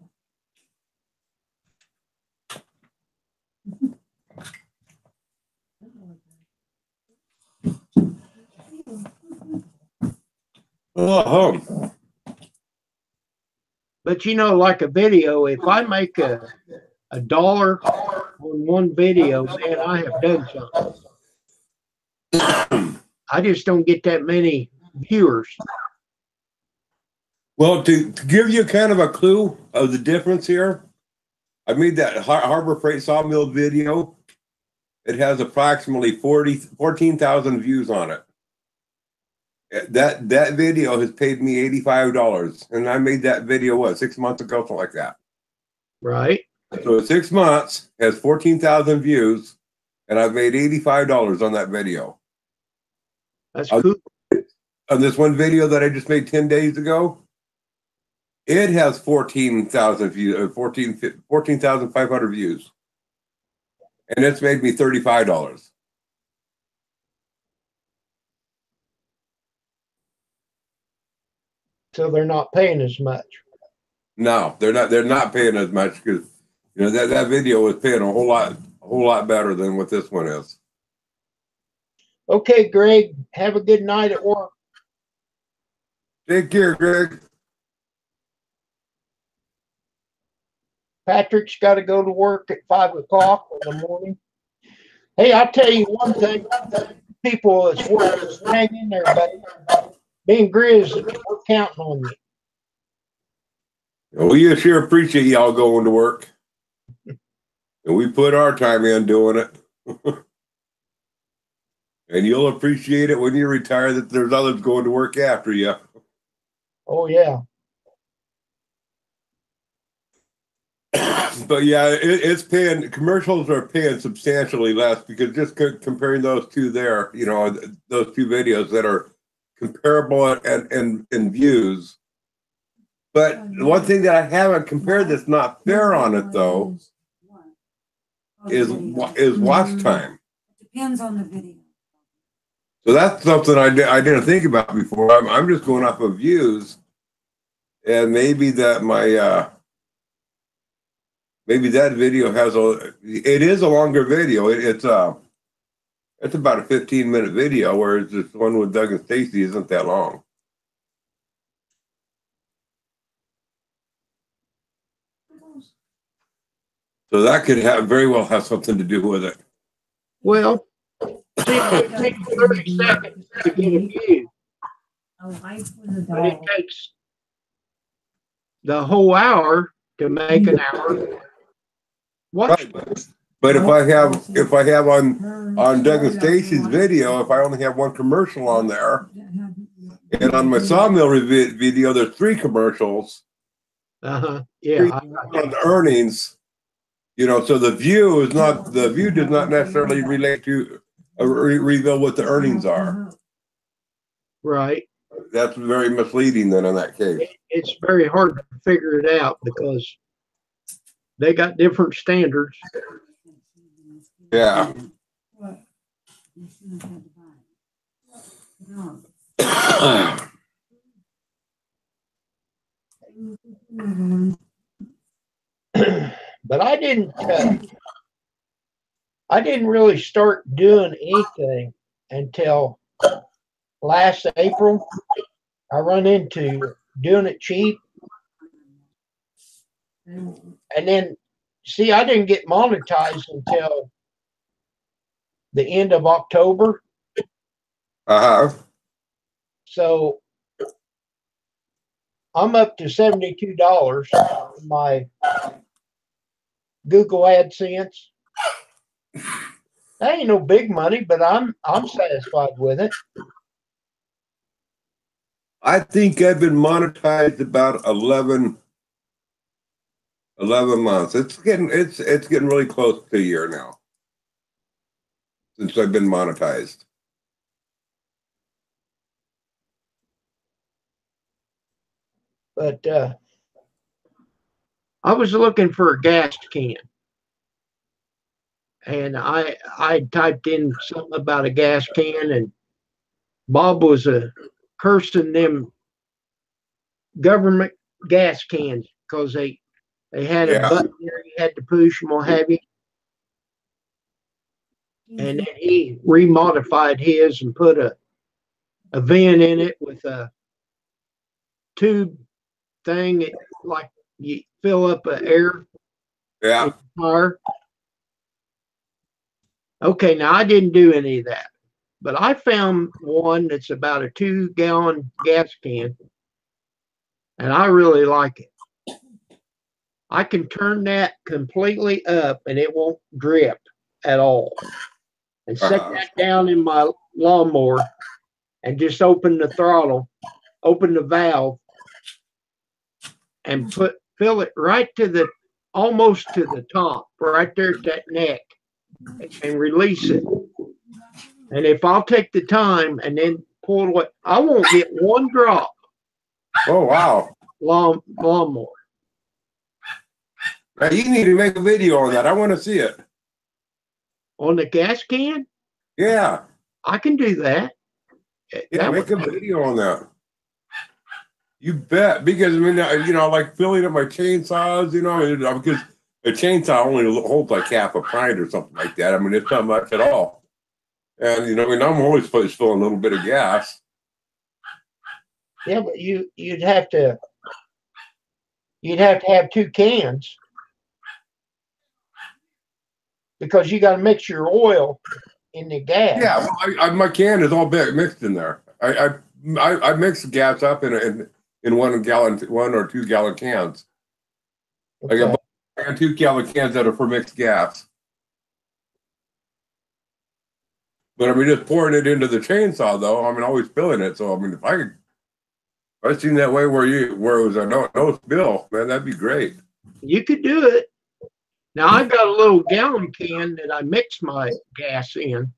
B: Oh,
A: But you know, like a video, if I make a dollar on one video, man, I have done something. I just don't get that many viewers.
B: well, to give you kind of a clue of the difference here, I made that Harbor Freight Sawmill video. It has approximately 14,000 views on it. That video has paid me $85, and I made that video, what, 6 months ago, something like that.
A: Right.
B: So 6 months has 14,000 views, and I've made $85 on that video.
A: That's cool.
B: On this one video that I just made 10 days ago, it has 14,000 views, 14,500 views, and it's made me $35.
A: So they're not paying as much.
B: No, they're not. They're not paying as much because that video was paying a whole lot better than what this one is.
A: Okay, Greg, have a good night at work.
B: Take care, Greg.
A: Patrick's got to go to work at 5 o'clock in the morning. Hey, I'll tell you one thing. People that's working, hang in there, buddy. Me and Grizz, we're counting on you.
B: We sure appreciate y'all going to work, and we put our time in doing it. And you'll appreciate it when you retire that there's others going to work after you.
A: Oh, yeah.
B: But yeah, it's paying. Commercials are paying substantially less because just comparing those two there, those two videos that are comparable in views. But one thing that I haven't compared that's not fair on it though is watch time.
E: It depends on the video.
B: So that's something I didn't think about before. I'm just going off of views, and maybe that maybe that video it is a longer video. It's about a 15-minute video, whereas this one with Doug and Stacy isn't that long. So that could very well have something to do with it.
A: Well, see, it takes 30 seconds to get a view, but it takes the whole hour to make an hour. Watch.
B: Right. But if I have on Doug and Stacy's video, if I only have one commercial on there, and on my sawmill video, there's 3 commercials.
A: Yeah.
B: On the earnings, so the view does not necessarily relate to reveal what the earnings are.
A: Right.
B: That's very misleading then in that case.
A: It's very hard to figure it out because they got different standards.
B: Yeah.
A: But I didn't really start doing anything until last April. I run into doing it cheap. And then, see, I didn't get monetized until the end of October. So I'm up to $72 on my Google AdSense. That ain't no big money, but I'm satisfied with it.
B: I think I've been monetized about 11 months. It's getting really close to a year now since I've been monetized.
A: But I was looking for a gas can, and I typed in something about a gas can, and Bob was cursing them government gas cans because they had a
B: Yeah.
A: button there you had to push and what have you. And then he remodified his and put a vent in it with a tube thing that, like, you fill up air in
B: Yeah.
A: the car. Okay, now I didn't do any of that, but I found one that's about a 2-gallon gas can, and I really like it. I can turn that completely up and it won't drip at all. And set that down in my lawnmower and just open the throttle, open the valve, and fill it right to the almost to the top, right there at that neck, and release it. And if I'll take the time and then pull it away, I won't get one drop
B: Oh, wow.
A: lawnmower.
B: Now, you need to make a video on that. I want to see it.
A: On the gas can,
B: Yeah.
A: I can do that.
B: Yeah, make a video on that. You bet. Because, I mean, you know, like filling up my chainsaws, you know, because a chainsaw only holds like half a pint or something like that. I mean, it's not much at all. And, you know, I mean, I'm always filling a little bit of gas.
A: Yeah, but you'd have to have 2 cans because you got to mix your oil in the gas.
B: Yeah, well, my can is all mixed in there. I mix the gas up in 1 gallon, 1 or 2 gallon cans.
A: Okay.
B: I got 2 gallon cans that are for mixed gas. But I mean, just pouring it into the chainsaw, though. I mean, always filling it. So I mean, if I seen that way where it was a no spill, man, that'd be great.
A: You could do it. Now I got a little gallon can that I mix my gas in.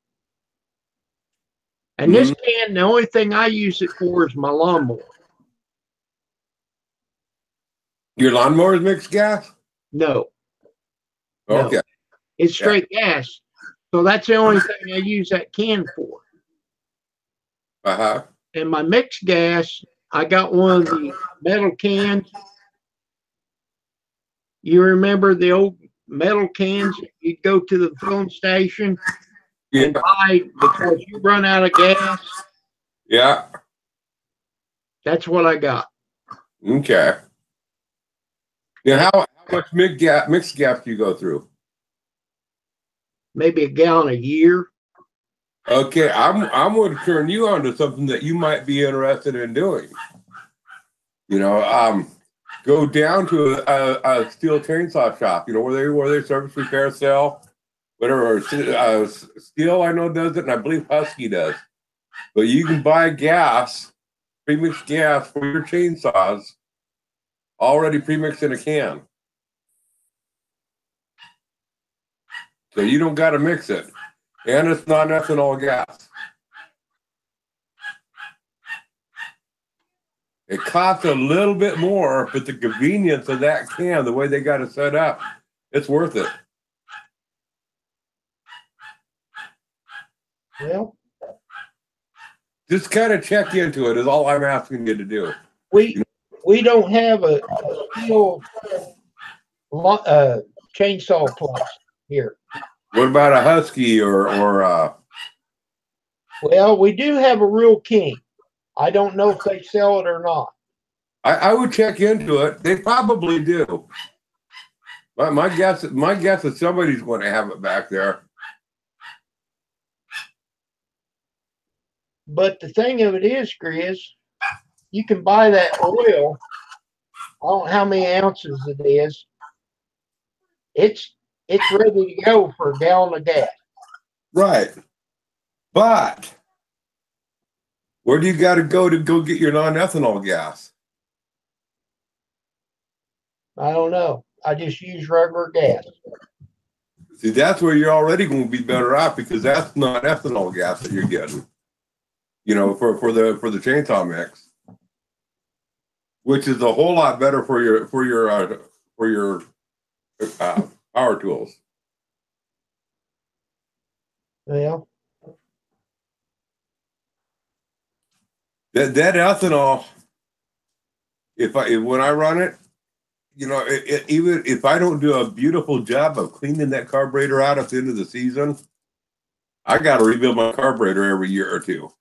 A: And this can, the only thing I use it for is my lawnmower.
B: Your lawnmower is mixed gas?
A: No.
B: Okay.
A: No. It's straight gas. So that's the only thing I use that can for.
B: Uh-huh.
A: And my mixed gas, I got one of the metal cans. You remember the old metal cans? You'd go to the filling station and buy because you run out of gas.
B: Yeah.
A: That's what I got.
B: Okay. Yeah, how much mixed gas do you go through?
A: Maybe a gallon a year.
B: Okay, I'm going to turn you on to something that you might be interested in doing. You know, go down to a steel chainsaw shop. You know where they service, repair, sell, whatever. Steel, I know, does it, and I believe Husky does. But you can buy gas, premixed gas for your chainsaws, already premixed in a can. So you don't got to mix it. And it's not ethanol gas. It costs a little bit more, but the convenience of that can, the way they got it set up, it's worth it.
A: Well,
B: just kind of check into it is all I'm asking you to do.
A: We don't have a steel chainsaw place here.
B: What about a Husky or
A: Well, we do have a Real King. I don't know if they sell it or not.
B: I would check into it. They probably do. My guess is somebody's going to have it back there.
A: But the thing of it is, Chris, you can buy that oil. I don't know how many ounces it is. It's ready to go for a gallon of gas.
B: Right. But where do you got to go get your non-ethanol gas?
A: I don't know. I just use regular gas.
B: See, that's where you're already going to be better off because that's not ethanol gas that you're getting. You know, for the chainsaw mix. which is a whole lot better for your power tools.
A: Well,
B: That ethanol, when I run it, even if I don't do a beautiful job of cleaning that carburetor out at the end of the season, I got to rebuild my carburetor every year or two.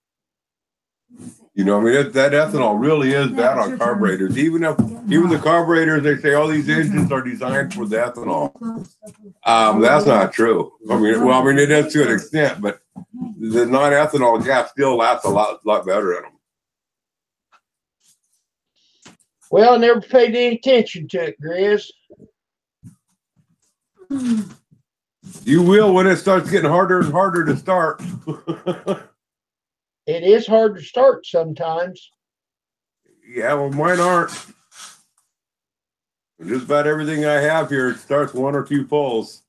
B: That ethanol really is bad on carburetors. Even the carburetors, they say all these engines are designed for the ethanol. That's not true. It is to an extent, but the non-ethanol gas still lasts a lot better in them.
A: well, I never paid any attention to it, Grizz.
B: You will when it starts getting harder and harder to start.
A: It is hard to start sometimes.
B: Yeah, well, mine aren't. Just about everything I have here starts 1 or 2 pulls.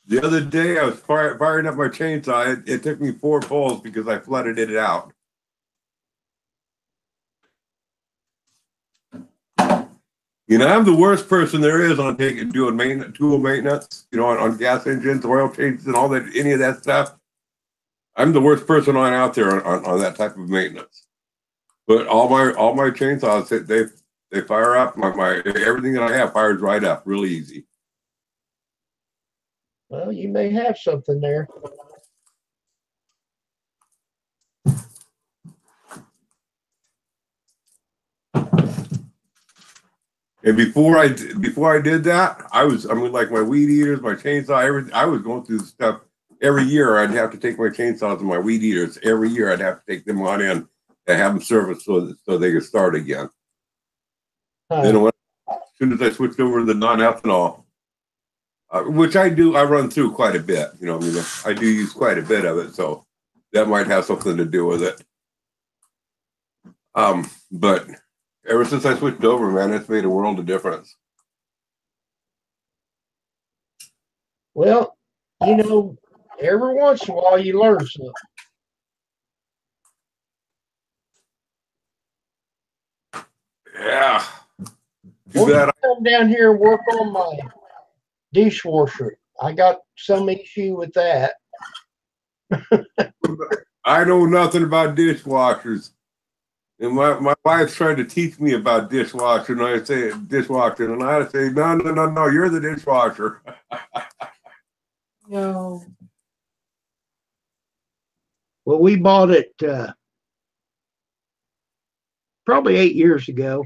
B: The other day, I was firing up my chainsaw. It took me 4 pulls because I flooded it out. I'm the worst person there is on doing tool maintenance, on gas engines, oil changes, and all that, any of that stuff. I'm the worst person out there on that type of maintenance. But all my chainsaws, they fire up. My everything that I have fires right up, really easy.
A: Well, you may have something there.
B: And before I did that, like my weed eaters, my chainsaw, everything. I was going through stuff every year. I'd have to take my chainsaws and my weed eaters every year. I'd have to take them on in and have them serviced so they could start again. Then as soon as I switched over to the non-ethanol, which I do, I run through quite a bit. I do use quite a bit of it, so that might have something to do with it. But ever since I switched over, man, it's made a world of difference.
A: Well, every once in a while you learn something.
B: Yeah.
A: Well, you come down here and work on my dishwasher. I got some issue with that.
B: I know nothing about dishwashers. And my wife's trying to teach me about dishwasher, and I say dishwasher, and I say, no, you're the dishwasher.
A: No. Well, we bought it probably 8 years ago.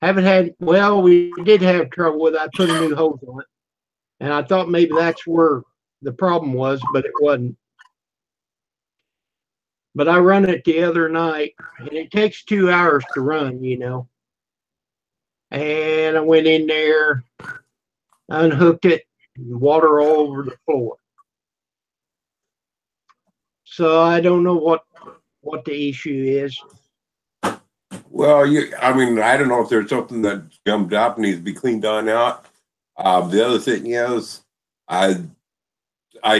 A: We did have trouble with it. I put a new hose on it. And I thought maybe that's where the problem was, but it wasn't. But I run it the other night, and it takes 2 hours to run, And I went in there, unhooked it, and water all over the floor. So I don't know what the issue is.
B: Well, I don't know if there's something that's gummed up and needs to be cleaned on out. The other thing is, I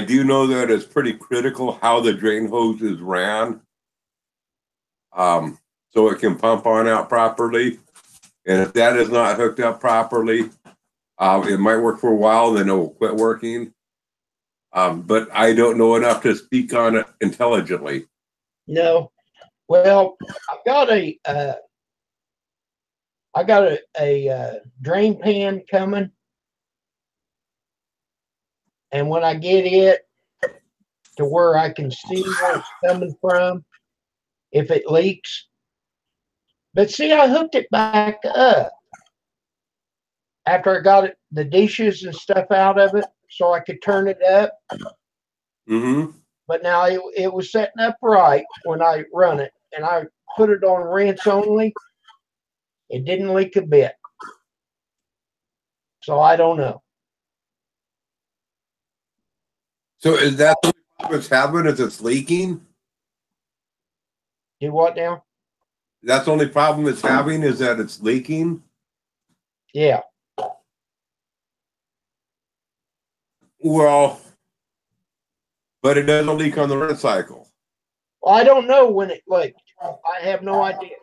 B: do know that it's pretty critical how the drain hose is ran, so it can pump on out properly. And if that is not hooked up properly, it might work for a while, then it will quit working. But I don't know enough to speak on it intelligently.
A: No. Well, I've got a drain pan coming, and when I get it to where I can see where it's coming from, if it leaks. But see, I hooked it back up after I got the dishes and stuff out of it, so I could turn it up.
B: Mm-hmm.
A: But now it was setting up right when I run it, and I put it on rinse only. It didn't leak a bit. So I don't know.
B: So is that what's happening? Is it's leaking?
A: Do what now?
B: That's the only problem it's having is that it's leaking?
A: Yeah.
B: Well, but it doesn't leak on the rinse cycle.
A: Well, I don't know when it leaked. I have no idea.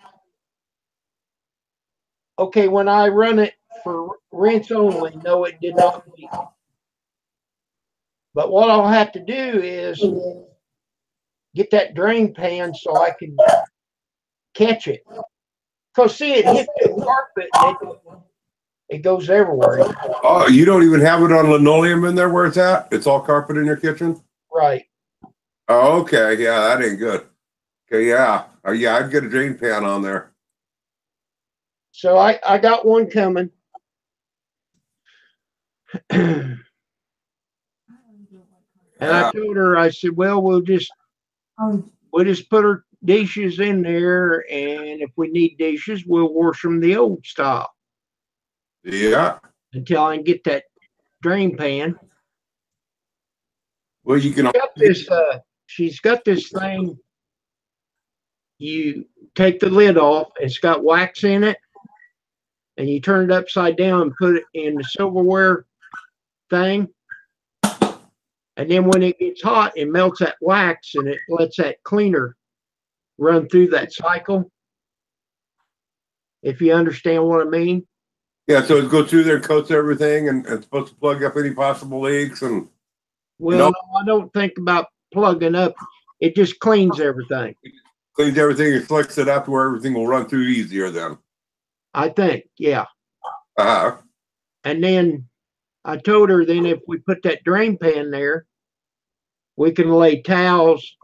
A: Okay, when I run it for rinse only, no, it did not leak. But what I'll have to do is get that drain pan so I can catch it. Cause see, it hits the carpet and it goes everywhere.
B: Oh, you don't even have it on linoleum in there where it's at? It's all carpet in your kitchen?
A: Right.
B: Oh, okay. Yeah, that ain't good. Okay, yeah. Yeah, I'd get a drain pan on there.
A: So I got one coming. And I told her, I said, well, we'll just put our dishes in there, and if we need dishes, we'll wash them the old style
B: Yeah.
A: until I can get that drain pan.
B: Well, you can.
A: She's got this thing. You take the lid off. It's got wax in it, and you turn it upside down and put it in the silverware thing. And then when it gets hot, it melts that wax and it lets that cleaner run through that cycle. If you understand what I mean.
B: Yeah, so it goes through there, coats everything, and it's supposed to plug up any possible leaks. And
A: well, no, I don't think about plugging up. It just cleans everything.
B: Cleans everything and flicks it up where everything will run through easier then.
A: I think, yeah.
B: Uh-huh.
A: And then I told her then if we put that drain pan there, we can lay towels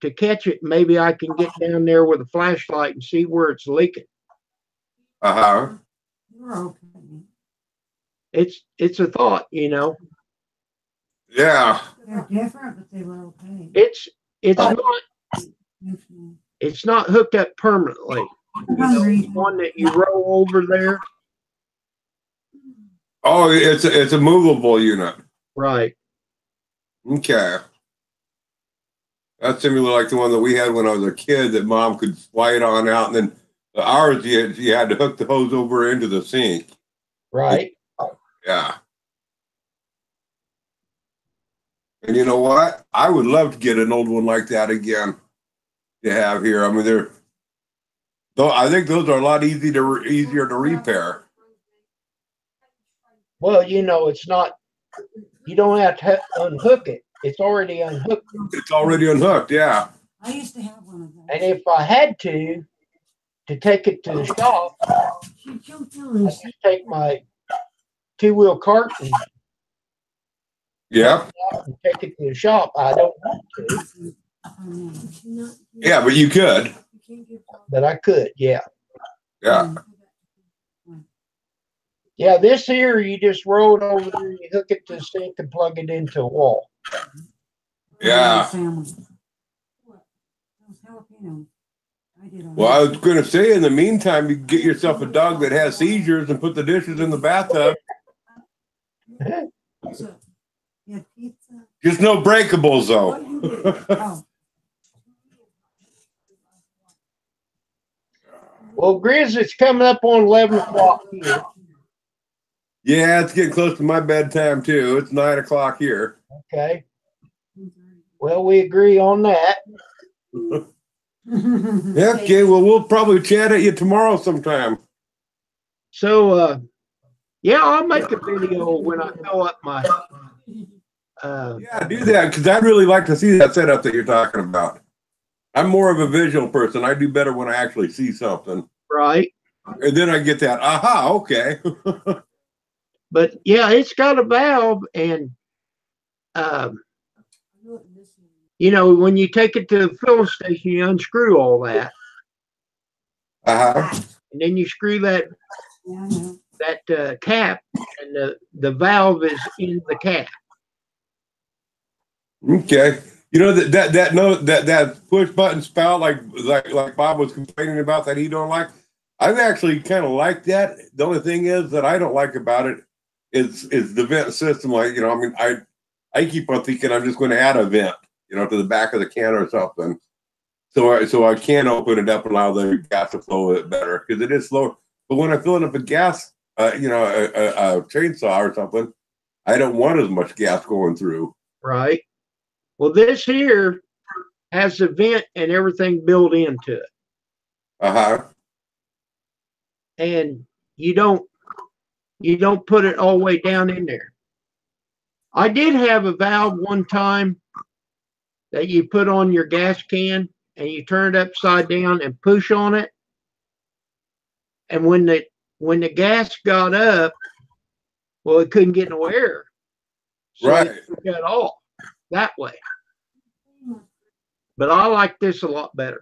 A: to catch it. Maybe I can get down there with a flashlight and see where it's leaking.
B: Uh-huh.
E: You're okay.
A: It's a thought, you know.
B: Yeah.
E: They're different, but they were okay.
A: It's not hooked up permanently. You know, the one that you roll over there.
B: Oh, it's a movable unit.
A: Right.
B: Okay. That's similar like the one that we had when I was a kid that mom could slide on out, and then ours you had to hook the hose over into the sink.
A: Right.
B: Yeah. And you know what? I would love to get an old one like that again to have here. I mean, I think those are a lot easier to repair.
A: Well, you know, it's not. You don't have to unhook it. It's already unhooked.
B: It's already unhooked. Yeah.
E: I used to have one of those.
A: And if I had to take it to the shop, I just take my two-wheel cart and
B: Yeah.
A: and take it to the shop. I don't want to.
B: Yeah, but you could.
A: But I could, yeah.
B: Yeah.
A: Yeah, this here, you just roll it over there, you hook it to the sink and plug it into a wall.
B: Yeah. Well, I was going to say, in the meantime, you can get yourself a dog that has seizures and put the dishes in the bathtub. Just no breakables, though.
A: Well, Grizz, it's coming up on 11 o'clock here.
B: Yeah, it's getting close to my bedtime, too. It's 9 o'clock here.
A: Okay. Well, we agree on that.
B: Yeah, okay, well, we'll probably chat at you tomorrow sometime.
A: So, yeah, I'll make a video when I fill up my...
B: yeah, do that, because I'd really like to see that setup that you're talking about. I'm more of a visual person. I do better when I actually see something.
A: Right.
B: And then I get that, aha, okay.
A: But, yeah, it's got a valve, and, you know, when you take it to the filling station, you unscrew all that.
B: Uh-huh.
A: And then you screw that cap, and the valve is in the cap.
B: Okay. You know that push button spout like Bob was complaining about that he don't like. I've actually kind of liked that. The only thing is that I don't like about it is the vent system. Like, you know, I mean, I keep on thinking I'm just going to add a vent, you know, to the back of the can or something, so I can open it up and allow the gas to flow a bit better, because it is slower. But when I'm filling up a gas, you know, a chainsaw or something, I don't want as much gas going through.
A: Right. Well, this here has the vent and everything built into it.
B: Uh-huh.
A: and you don't put it all the way down in there. I did have a valve one time that you put on your gas can and you turn it upside down and push on it. And when the gas got up, well, it couldn't get no air. So
B: Right.
A: it got off that way. But I like this a lot better.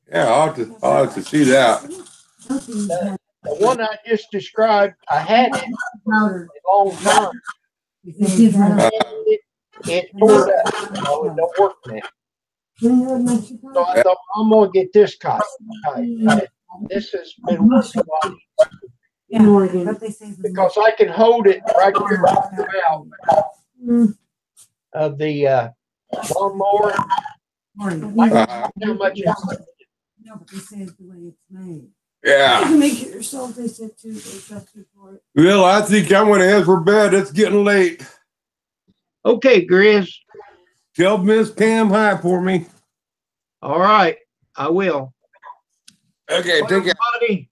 B: Yeah, I'll have to see that.
A: The one I just described, I had it
E: Powder.
A: a long time. It tore up. So it don't work now. So I thought, I'm going to get this type. This has been working well
E: In Oregon. But they say
A: because I can hold it right here on the valve of the lawnmower.
E: Oregon.
A: I can see how much it's
E: No, but they say it's the way it's made.
B: Yeah.
E: You can make it yourself, they said too. They trust you for it.
B: Well, I think I'm gonna head for bed. It's getting late.
A: okay, Grizz.
B: Tell Miss Pam hi for me.
A: All right, I will.
B: Okay,
A: Well,
B: take care.
A: everybody,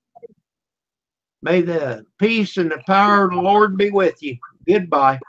A: may the peace and the power of the Lord be with you. Goodbye.